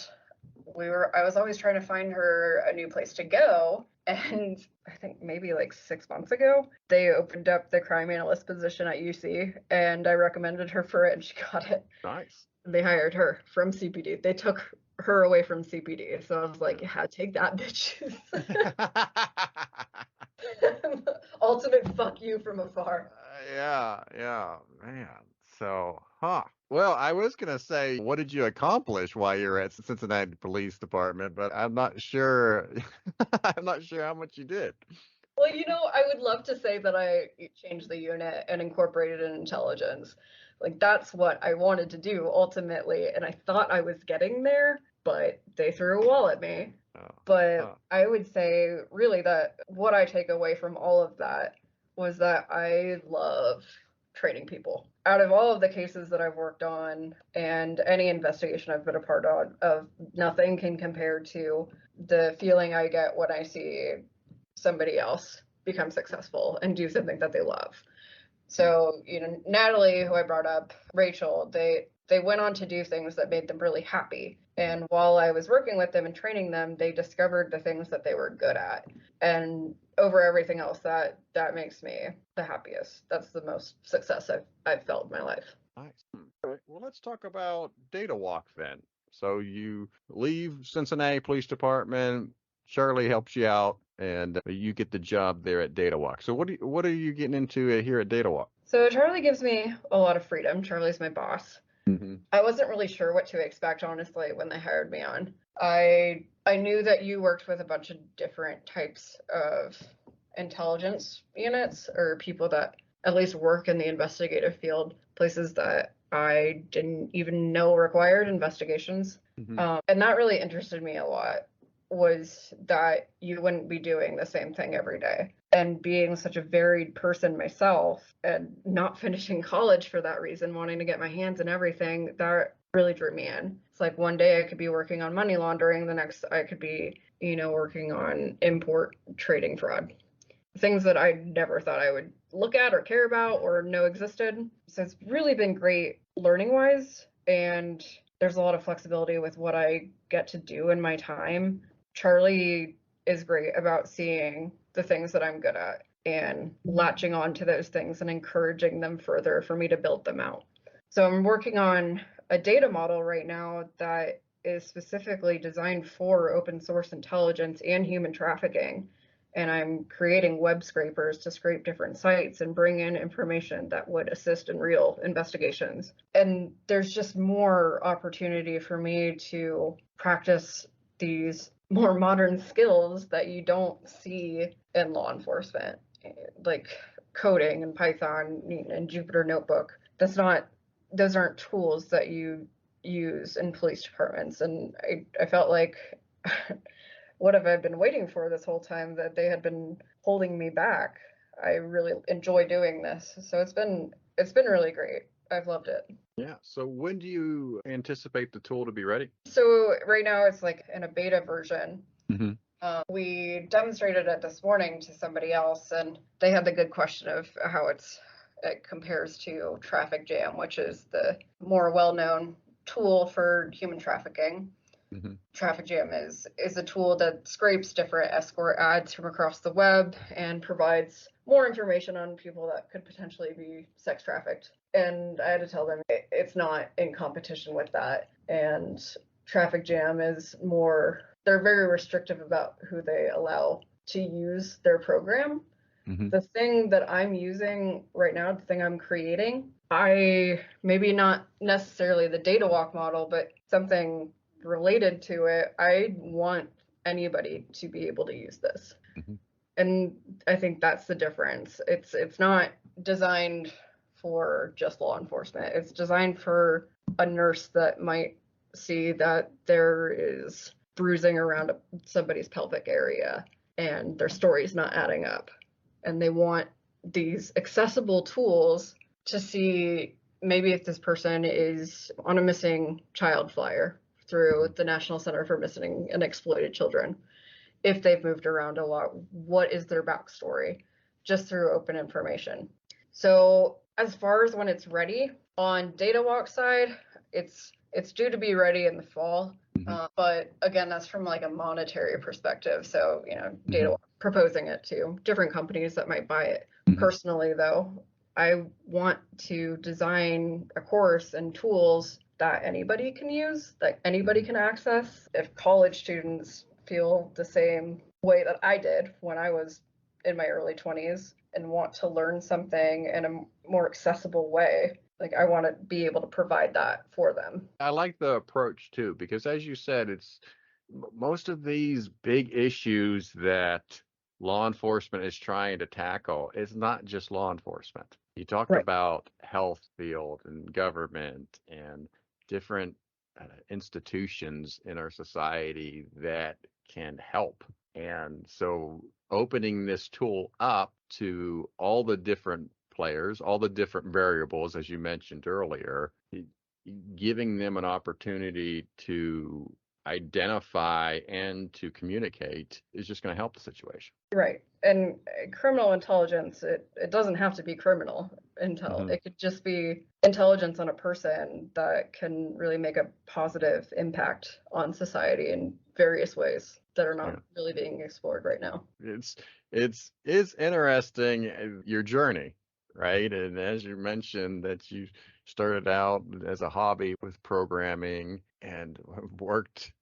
C: I was always trying to find her a new place to go. And I think maybe like 6 months ago, they opened up the crime analyst position at UC, and I recommended her for it, and she got it.
B: Nice.
C: They hired her from CPD. They took her away from CPD. So I was like, yeah, take that, bitches. Ultimate fuck you from afar.
B: Yeah, man. So, well, I was going to say, what did you accomplish while you're at Cincinnati Police Department, but I'm not sure. I'm not sure how much you did.
C: Well, I would love to say that I changed the unit and incorporated in intelligence. Like, that's what I wanted to do ultimately. And I thought I was getting there, but they threw a wall at me. I would say really that what I take away from all of that was that I love training people. Out of all of the cases that I've worked on and any investigation I've been a part of, nothing can compare to the feeling I get when I see somebody else become successful and do something that they love. So, Natalie, who I brought up, Rachel, they went on to do things that made them really happy. And while I was working with them and training them, they discovered the things that they were good at. And over everything else, that makes me the happiest. That's the most success I've felt in my life.
B: Nice. All right. Well, let's talk about DataWalk then. So you leave Cincinnati Police Department, Charlie helps you out, and you get the job there at DataWalk. So what are you getting into here at DataWalk?
C: So Charlie gives me a lot of freedom. Charlie's my boss. I wasn't really sure what to expect, honestly, when they hired me on. I knew that you worked with a bunch of different types of intelligence units or people that at least work in the investigative field, places that I didn't even know required investigations. And that really interested me a lot, was that you wouldn't be doing the same thing every day. And being such a varied person myself and not finishing college for that reason, wanting to get my hands in everything, that really drew me in. It's like one day I could be working on money laundering, the next I could be, working on import trading fraud. Things that I never thought I would look at or care about or know existed. So it's really been great learning wise. And there's a lot of flexibility with what I get to do in my time. Charlie is great about seeing the things that I'm good at and latching on to those things and encouraging them further for me to build them out. So I'm working on a data model right now that is specifically designed for open source intelligence and human trafficking. And I'm creating web scrapers to scrape different sites and bring in information that would assist in real investigations. And there's just more opportunity for me to practice these more modern skills that you don't see in law enforcement, like coding and Python and Jupyter Notebook. Those aren't tools that you use in police departments. And I felt like what have I been waiting for this whole time, that they had been holding me back. I really enjoy doing this. So it's been really great. I've loved it.
B: Yeah. So when do you anticipate the tool to be ready?
C: So right now it's like in a beta version.
B: Mm-hmm.
C: We demonstrated it this morning to somebody else, and they had the good question of how it compares to Trafficking, which is the more well-known tool for human trafficking. Mm-hmm. Trafficking is a tool that scrapes different escort ads from across the web and provides more information on people that could potentially be sex trafficked. And I had to tell them it's not in competition with that. And Trafficking is more, they're very restrictive about who they allow to use their program. Mm-hmm. The thing that I'm using right now, the thing I'm creating, maybe not necessarily the DataWalk model, but something related to it, I want anybody to be able to use this. Mm-hmm. And I think that's the difference. It's not designed for just law enforcement. It's designed for a nurse that might see that there is bruising around somebody's pelvic area and their story's not adding up. And they want these accessible tools to see maybe if this person is on a missing child flyer through the National Center for Missing and Exploited Children. If they've moved around a lot, what is their backstory? Just through open information. So as far as when it's ready, on DataWalk side, it's due to be ready in the fall. Mm-hmm. But again, that's from like a monetary perspective. So, DataWalk proposing it to different companies that might buy it. Mm-hmm. Personally, though, I want to design a course and tools that anybody can use, that anybody can access. If college students feel the same way that I did when I was in my early 20s and want to learn something in a more accessible way, like I want to be able to provide that for them.
B: I like the approach too, because as you said, it's most of these big issues that law enforcement is trying to tackle. It's not just law enforcement. You talked right about health field and government and different institutions in our society that can help. And so opening this tool up to all the different players, all the different variables, as you mentioned earlier, giving them an opportunity to identify and to communicate is just going to help the situation.
C: Right. And criminal intelligence, it doesn't have to be criminal intel. Mm-hmm. It could just be intelligence on a person that can really make a positive impact on society in various ways that are not really being explored right now.
B: It's interesting, your journey, right? And as you mentioned that you started out as a hobby with programming and worked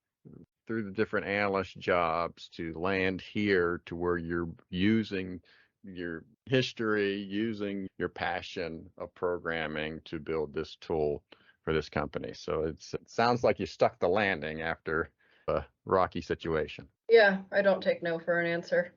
B: through the different analyst jobs to land here to where you're using your history, using your passion of programming to build this tool for this company. So it sounds like you stuck the landing after a rocky situation.
C: Yeah, I don't take no for an answer.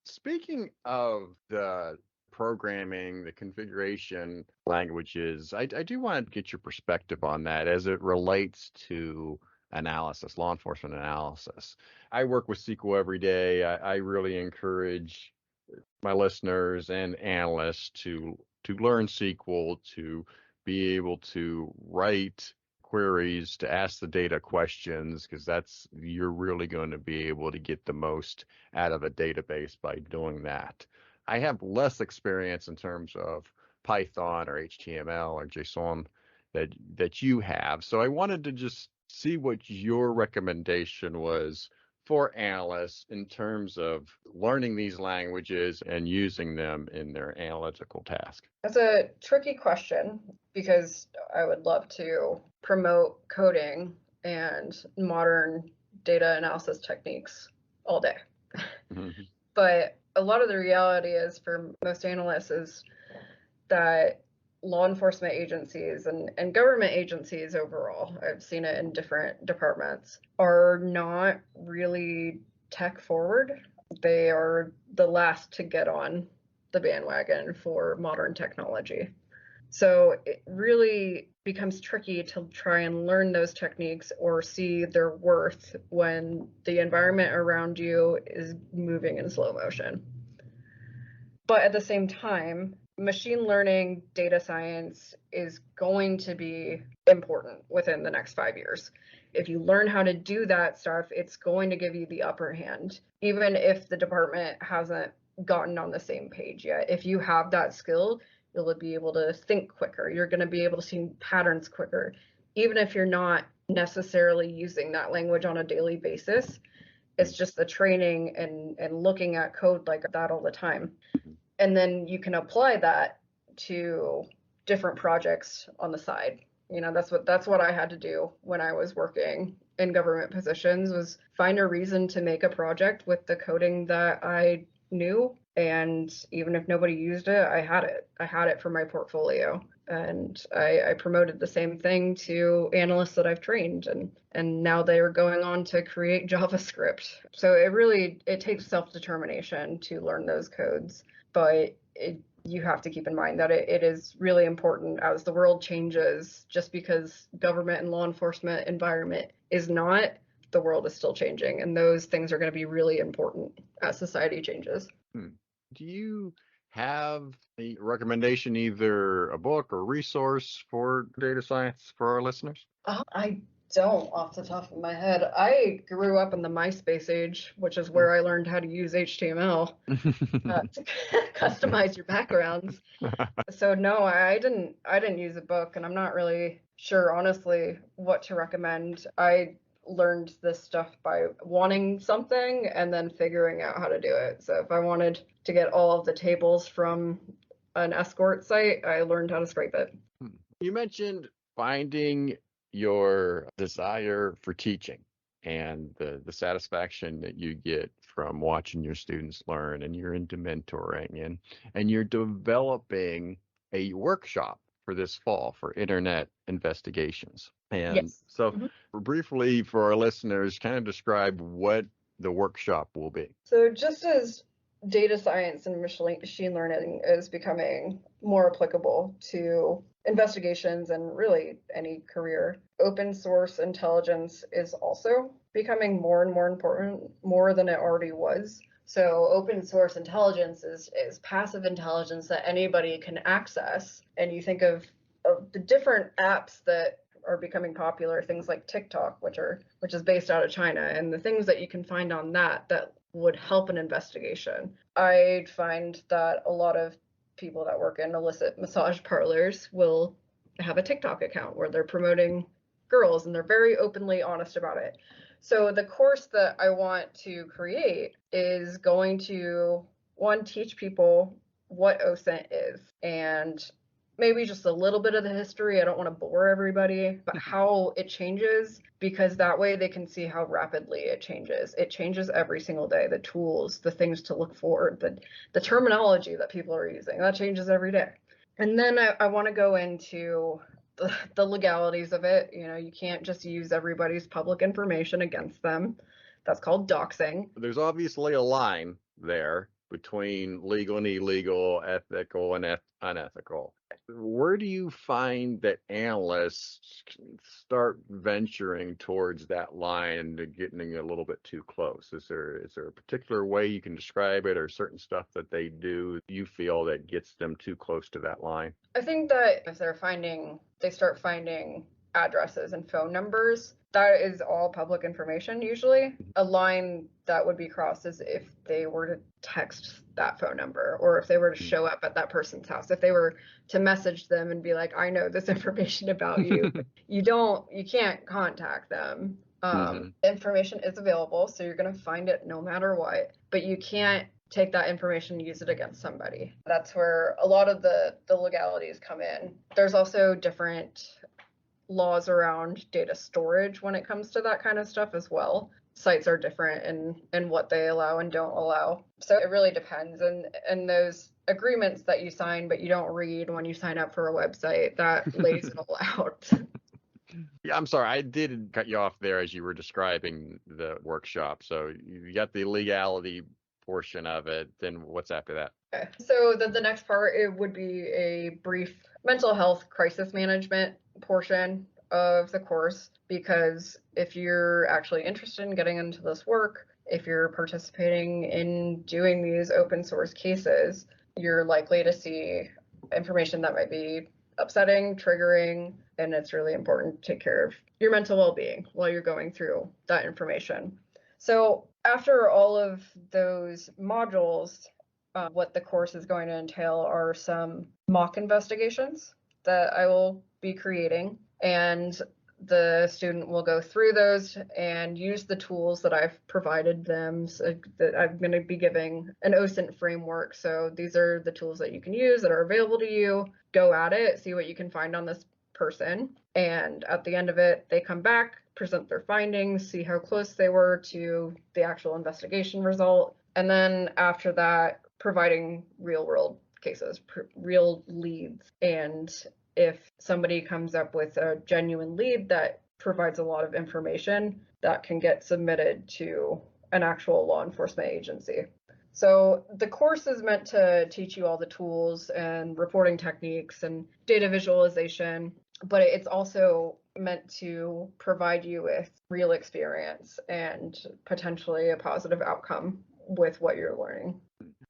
B: Speaking of the programming, the configuration languages, I do want to get your perspective on that as it relates to analysis, law enforcement analysis. I work with SQL every day. I really encourage my listeners and analysts to learn SQL, to be able to write queries, to ask the data questions, because you're really going to be able to get the most out of a database by doing that. I have less experience in terms of Python or HTML or JSON that you have. So I wanted to just see what your recommendation was for analysts in terms of learning these languages and using them in their analytical task.
C: That's a tricky question because I would love to promote coding and modern data analysis techniques all day.
B: Mm-hmm.
C: But a lot of the reality is for most analysts is that law enforcement agencies and government agencies overall, I've seen it in different departments, are not really tech forward. They are the last to get on the bandwagon for modern technology. So it really becomes tricky to try and learn those techniques or see their worth when the environment around you is moving in slow motion. But at the same time, machine learning, data science is going to be important within the next 5 years. If you learn how to do that stuff, it's going to give you the upper hand, even if the department hasn't gotten on the same page yet. If you have that skill, you'll be able to think quicker. You're going to be able to see patterns quicker, even if you're not necessarily using that language on a daily basis. It's just the training and looking at code like that all the time. And then you can apply that to different projects on the side. You know, that's what I had to do when I was working in government positions, was find a reason to make a project with the coding that I knew. And even if nobody used it, I had it for my portfolio. And I promoted the same thing to analysts that I've trained, and now they are going on to create JavaScript. So it takes self-determination to learn those codes, but you have to keep in mind that it is really important as the world changes. Just because government and law enforcement environment is not, the world is still changing, and those things are going to be really important as society changes.
B: Do you have a recommendation, either a book or resource for data science for our listeners?
C: I don't off the top of my head. I grew up in the MySpace age, which is where I learned how to use HTML to customize your backgrounds. So no, I didn't use a book, and I'm not really sure, honestly, what to recommend. I learned this stuff by wanting something and then figuring out how to do it. So if I wanted to get all of the tables from an escort site, I learned how to scrape it.
B: You mentioned finding your desire for teaching and the satisfaction that you get from watching your students learn, and you're into mentoring, and you're developing a workshop for this fall for internet investigations. And
C: Yes.
B: so briefly for our listeners, kind of describe what the workshop will be.
C: So just as data science and machine learning is becoming more applicable to investigations and really any career, open source intelligence is also becoming more and more important, more than it already was. So open source intelligence is passive intelligence that anybody can access. And you think of the different apps that are becoming popular, things like TikTok, which is based out of China, and the things that you can find on that would help an investigation. I find that a lot of people that work in illicit massage parlors will have a TikTok account where they're promoting girls, and they're very openly honest about it. So the course that I want to create is going to, one, teach people what OSINT is, and maybe just a little bit of the history. I don't want to bore everybody, but how it changes, because that way they can see how rapidly it changes. It changes every single day. The tools, the things to look for, the terminology that people are using, that changes every day. And then I want to go into the legalities of it. You know, you can't just use everybody's public information against them. That's called doxing.
B: There's obviously a line there between legal and illegal, ethical and unethical. Where do you find that analysts start venturing towards that line and getting a little bit too close? Is there a particular way you can describe it, or certain stuff that they do you feel that gets them too close to that line?
C: I think that if they start finding addresses and phone numbers that is all public information usually. A line that would be crossed is if they were to text that phone number, or if they were to show up at that person's house. If they were to message them and be like, I know this information about you, you can't contact them. Information is available, so you're going to find it no matter what, but you can't take that information and use it against somebody. That's where a lot of the legalities come in. There's also different laws around data storage when it comes to that kind of stuff as well. Sites are different in what they allow and don't allow. So it really depends. And those agreements that you sign but you don't read when you sign up for a website, that lays it all out.
B: Yeah, I'm sorry, I did cut you off there as you were describing the workshop. So you got the legality portion of it, then what's after that?
C: Okay. So the next part, it would be a brief mental health crisis management portion of the course, because if you're actually interested in getting into this work, if you're participating in doing these open source cases, you're likely to see information that might be upsetting, triggering, and it's really important to take care of your mental well-being while you're going through that information. So after all of those modules, what the course is going to entail are some mock investigations that I will be creating, and the student will go through those and use the tools that I've provided them. So that I'm going to be giving an OSINT framework. So these are the tools that you can use that are available to you. Go at it, see what you can find on this person. And at the end of it, they come back, present their findings, see how close they were to the actual investigation result. And then after that, providing real world cases, real leads. And if somebody comes up with a genuine lead that provides a lot of information, that can get submitted to an actual law enforcement agency. So the course is meant to teach you all the tools and reporting techniques and data visualization, but it's also meant to provide you with real experience and potentially a positive outcome with what you're learning.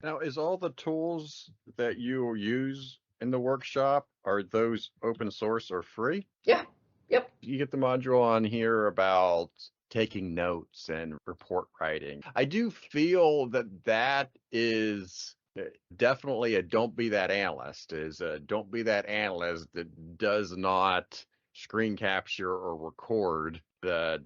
B: Now, is all the tools that you use in the workshop, are those open source or free?
C: Yeah. Yep.
B: You get the module on here about taking notes and report writing. I do feel that that is definitely a don't be that analyst, don't be that analyst that does not screen capture or record the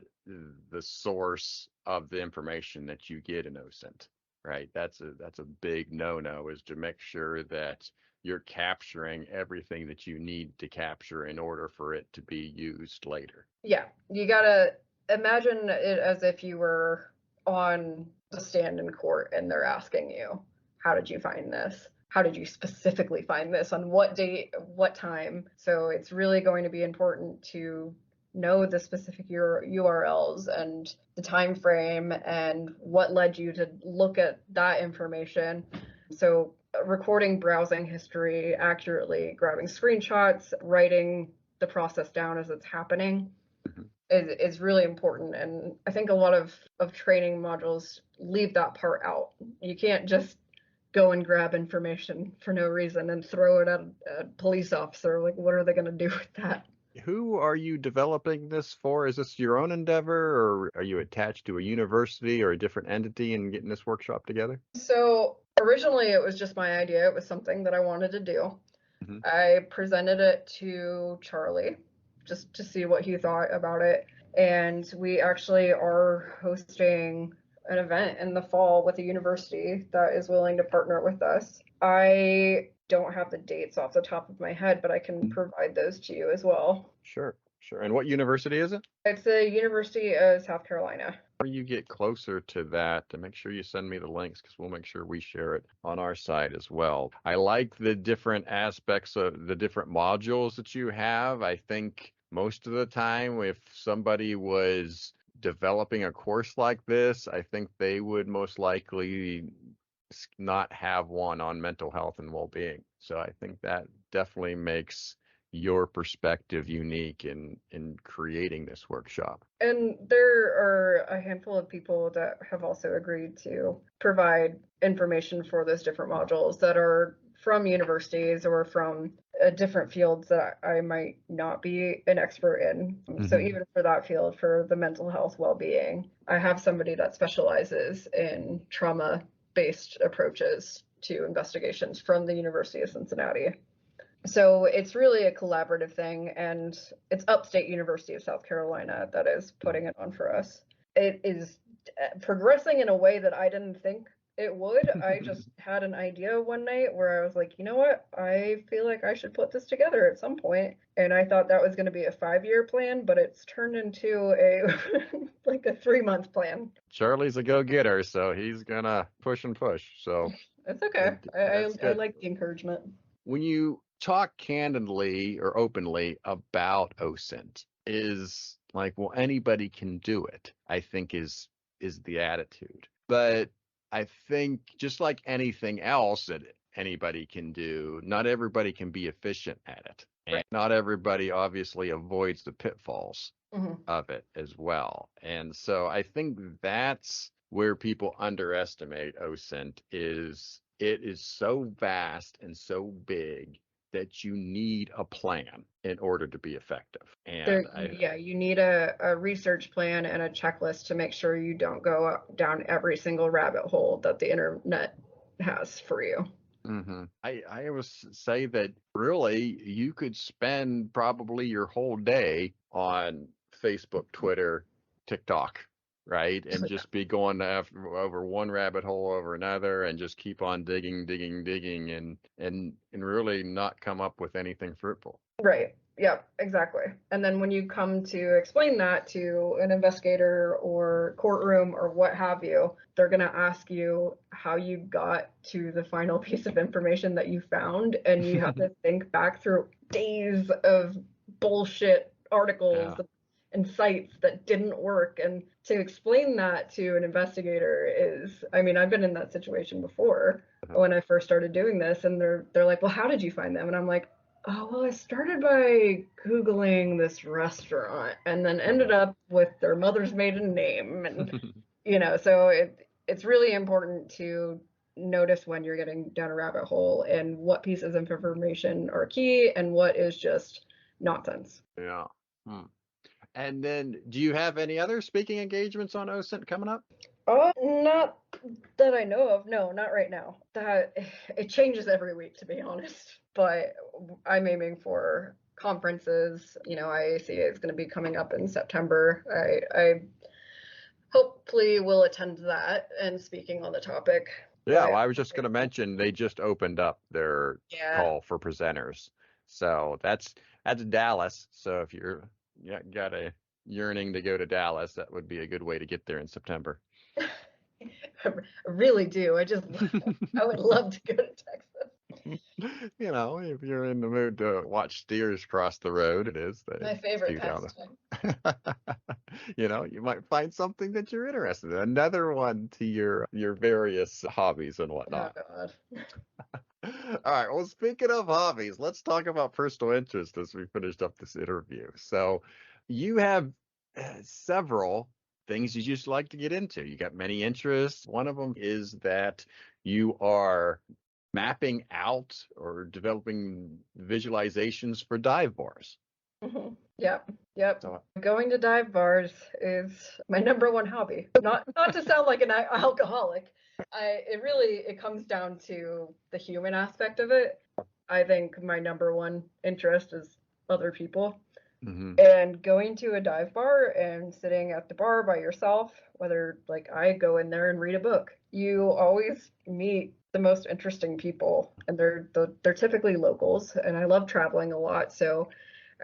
B: source of the information that you get in OSINT, right? That's a big no-no, is to make sure that you're capturing everything that you need to capture in order for it to be used later.
C: Yeah, you gotta imagine it as if you were on the stand in court and they're asking you, how did you find this? How did you specifically find this? On what date, what time? So it's really going to be important to know the specific URLs and the time frame and what led you to look at that information. So recording browsing history accurately, grabbing screenshots, writing the process down as it's happening is really important. And I think a lot of training modules leave that part out. You can't just go and grab information for no reason and throw it at a police officer. Like, what are they going to do with that?
B: Who are you developing this for? Is this your own endeavor, or are you attached to a university or a different entity in getting this workshop together?
C: So originally it was just my idea. It was something that I wanted to do. I presented it to Charlie just to see what he thought about it. And we actually are hosting an event in the fall with a university that is willing to partner with us. I don't have the dates off the top of my head, but I can provide those to you as well.
B: Sure. And what university is it?
C: It's the University of South Carolina.
B: Or you get closer to that, to make sure you send me the links, because we'll make sure we share it on our side as well. I like the different aspects of the different modules that you have. I think most of the time, if somebody was developing a course like this, I think they would most likely not have one on mental health and well-being. So I think that definitely makes your perspective unique in creating this workshop.
C: And there are a handful of people that have also agreed to provide information for those different modules that are from universities or from different fields that I might not be an expert in. So even for that field, for the mental health well-being, I have somebody that specializes in trauma-based approaches to investigations from the University of Cincinnati. So it's really a collaborative thing, and it's Upstate University of South Carolina that is putting it on for us. It is progressing in a way that I didn't think it would. I just had an idea one night where I was like, you know what? I feel like I should put this together at some point. And I thought that was going to be a 5-year plan, but it's turned into a like a 3-month plan.
B: Charlie's a go-getter, so he's gonna push and push. So
C: it's okay. I like the encouragement.
B: When you talk candidly or openly about OSINT, is like, well, anybody can do it, I think is the attitude. But I think just like anything else that anybody can do, not everybody can be efficient at it. And not everybody obviously avoids the pitfalls of it as well. And so I think that's where people underestimate OSINT is it is so vast and so big that you need a plan in order to be effective. And
C: you need a research plan and a checklist to make sure you don't go down every single rabbit hole that the internet has for you.
B: I always say that really you could spend probably your whole day on Facebook, Twitter, TikTok, right? And just be going over one rabbit hole over another and just keep on digging and really not come up with anything fruitful.
C: Right. Yeah, exactly. And then when you come to explain that to an investigator or courtroom or what have you, they're going to ask you how you got to the final piece of information that you found. And you have to think back through days of bullshit articles and sites that didn't work. And to explain that to an investigator is, I mean, I've been in that situation before when I first started doing this, and they're like, well, how did you find them? And I'm like, oh, well, I started by Googling this restaurant and then ended up with their mother's maiden name. And, so it's really important to notice when you're getting down a rabbit hole and what pieces of information are key and what is just nonsense.
B: Yeah. And then do you have any other speaking engagements on OSINT coming up?
C: Oh, not that I know of. No, not right now. It changes every week, to be honest. But I'm aiming for conferences. IACA is going to be coming up in September. I hopefully will attend that and speaking on the topic.
B: Yeah, well, I was just going to mention they just opened up their call for presenters. So that's Dallas. So if you're got a yearning to go to Dallas, that would be a good way to get there in September.
C: I really do. I would love to go to Texas.
B: If you're in the mood to watch steers cross the road, it is
C: my favorite pastime.
B: You might find something that you're interested in. Another one to your various hobbies and whatnot.
C: Oh, God.
B: All right. Well, speaking of hobbies, let's talk about personal interest as we finished up this interview. So you have several things you just like to get into. You got many interests. One of them is that you are mapping out or developing visualizations for dive bars.
C: Yep. So, going to dive bars is my number one hobby. Not to sound like an alcoholic. It comes down to the human aspect of it. I think my number one interest is other people. And going to a dive bar and sitting at the bar by yourself, whether like I go in there and read a book, you always meet the most interesting people, and they're typically locals. And I love traveling a lot, so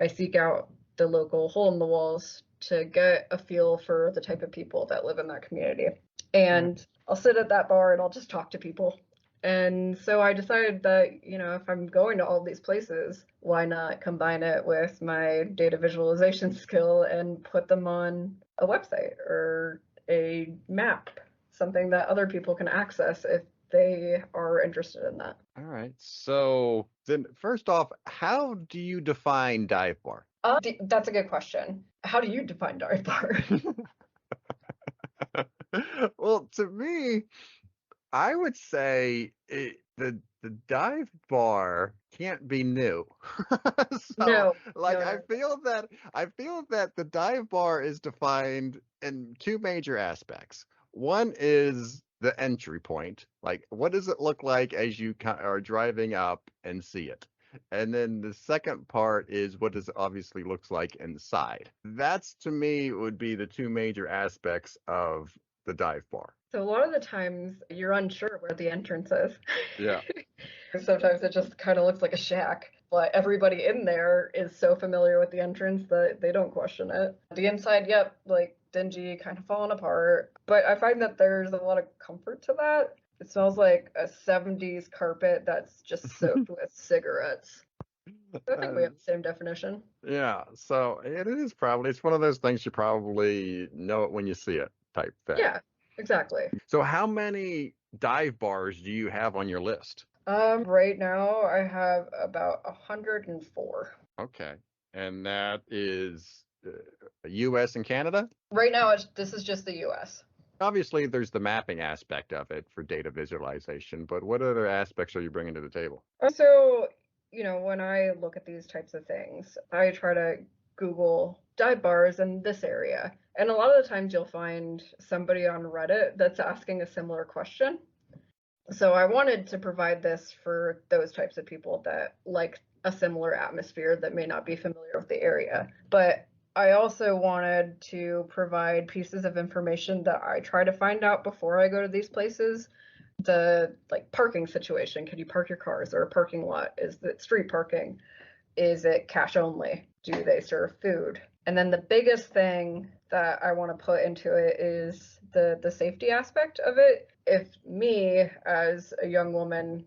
C: I seek out the local hole in the walls to get a feel for the type of people that live in that community. And I'll sit at that bar and I'll just talk to people. And so I decided that, if I'm going to all these places, why not combine it with my data visualization skill and put them on a website or a map, something that other people can access if they are interested in that.
B: All right. So then first off, how do you define dive bar?
C: That's a good question. How do you define dive bar?
B: Well, to me, I would say the dive bar can't be new. So
C: No,
B: like
C: no, no.
B: I feel that the dive bar is defined in two major aspects. One is the entry point. Like what does it look like as you are driving up and see it? And then the second part is what does it obviously looks like inside. That's to me would be the two major aspects of the dive bar.
C: So a lot of the times you're unsure where the entrance is.
B: Yeah.
C: Sometimes it just kind of looks like a shack, but everybody in there is so familiar with the entrance that they don't question it. The inside, yep, like dingy, kind of falling apart. But I find that there's a lot of comfort to that. It smells like a 70s carpet that's just soaked with cigarettes. So I think we have the same definition.
B: Yeah, so it is probably it's one of those things you probably know it when you see it type thing.
C: Yeah, exactly.
B: So how many dive bars do you have on your list?
C: Right now I have about 104.
B: Okay. And that is US and Canada?
C: Right now this is just the US.
B: Obviously, there's the mapping aspect of it for data visualization, but what other aspects are you bringing to the table?
C: So, when I look at these types of things, I try to Google dive bars in this area. And a lot of the times you'll find somebody on Reddit that's asking a similar question. So I wanted to provide this for those types of people that like a similar atmosphere that may not be familiar with the area. But I also wanted to provide pieces of information that I try to find out before I go to these places. The parking situation. Can you park your cars or a parking lot? Is it street parking? Is it cash only? Do they serve food? And then the biggest thing that I want to put into it is the safety aspect of it. If me as a young woman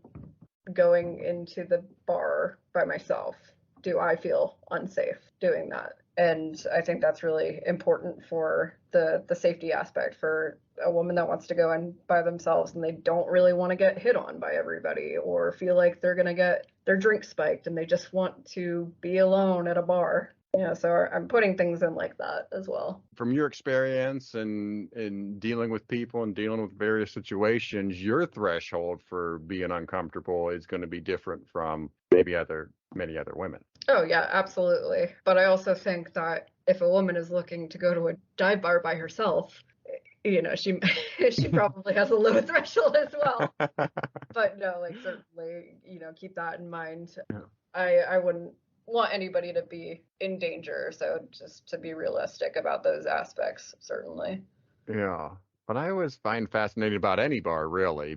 C: going into the bar by myself, do I feel unsafe doing that? And I think that's really important for the safety aspect for a woman that wants to go in by themselves and they don't really want to get hit on by everybody or feel like they're going to get their drink spiked and they just want to be alone at a bar. So I'm putting things in like that as well.
B: From your experience and dealing with people and dealing with various situations, your threshold for being uncomfortable is going to be different from many other women.
C: Oh yeah, absolutely. But I also think that if a woman is looking to go to a dive bar by herself, she she probably has a low threshold as well. But no, certainly, keep that in mind.
B: Yeah.
C: I wouldn't want anybody to be in danger, so just to be realistic about those aspects, certainly.
B: Yeah. What I always find fascinating about any bar, really,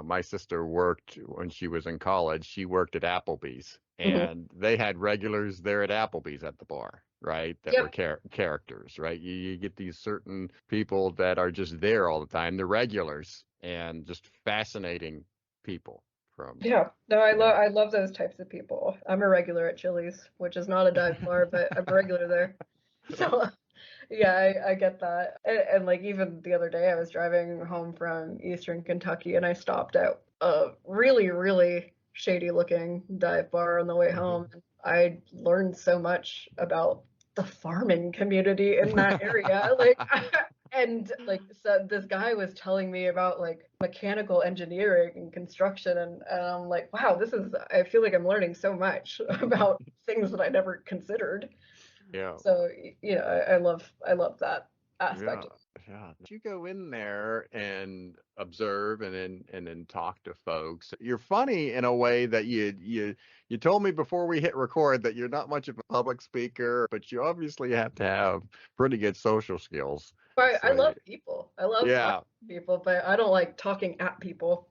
B: my sister worked when she was in college, she worked at Applebee's and they had regulars there at Applebee's at the bar, right? That were characters, right? You get these certain people that are just there all the time, the regulars, and just fascinating people from.
C: Yeah, no, I love those types of people. I'm a regular at Chili's, which is not a dive bar, but I'm a regular there. So yeah, I get that. And even the other day I was driving home from Eastern Kentucky and I stopped at a really, really shady looking dive bar on the way home. I learned so much about the farming community in that area. So this guy was telling me about mechanical engineering and construction and I'm like, wow, I feel like I'm learning so much about things that I never considered.
B: Yeah.
C: So I love that aspect.
B: Yeah. You go in there and observe and then talk to folks. You're funny in a way that you told me before we hit record that you're not much of a public speaker, but you obviously have to have pretty good social skills.
C: I love people. I love talking to people, but I don't like talking at people.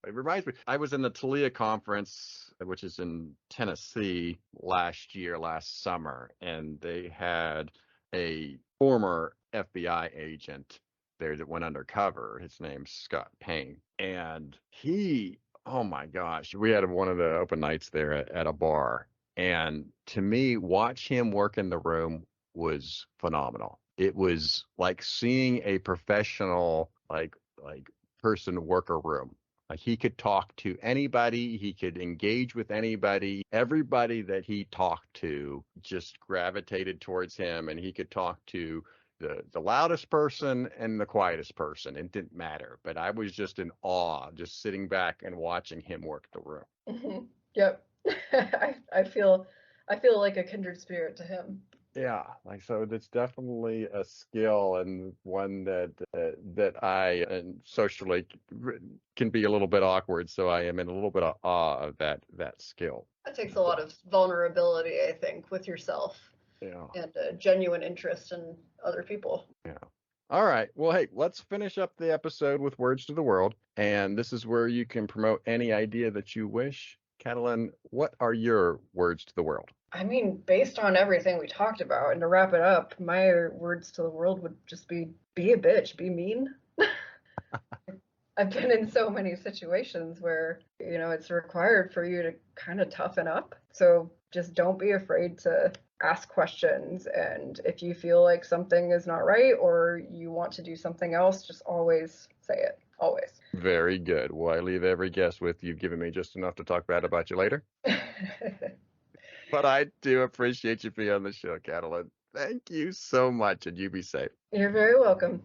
B: It reminds me, I was in the Talia conference, which is in Tennessee last summer, and they had a former FBI agent there that went undercover. His name's Scott Payne. And oh my gosh, we had one of the open nights there at a bar. And to me, watch him work in the room was phenomenal. It was like seeing a professional, person work a room. He could talk to anybody, he could engage with anybody. Everybody that he talked to just gravitated towards him, and he could talk to the loudest person and the quietest person. It didn't matter, but I was just in awe, just sitting back and watching him work the room.
C: Mm-hmm. Yep. I feel like a kindred spirit to him.
B: Yeah, like so that's definitely a skill and one that I and socially can be a little bit awkward, so I am in a little bit of awe of that skill.
C: That takes a lot of vulnerability, I think, with yourself
B: Yeah.
C: and a genuine interest in other people.
B: Yeah. All right. Well, hey, let's finish up the episode with words to the world, and this is where you can promote any idea that you wish. Katalin, what are your words to the world?
C: I mean, based on everything we talked about, and to wrap it up, my words to the world would just be a bitch, be mean. I've been in so many situations where, it's required for you to kind of toughen up. So just don't be afraid to ask questions. And if you feel like something is not right or you want to do something else, just always say it. Always.
B: Very good. Well, I leave every guest with you've given me just enough to talk bad about you later. But I do appreciate you being on the show, Katalin. Thank you so much, and you be safe.
C: You're very welcome.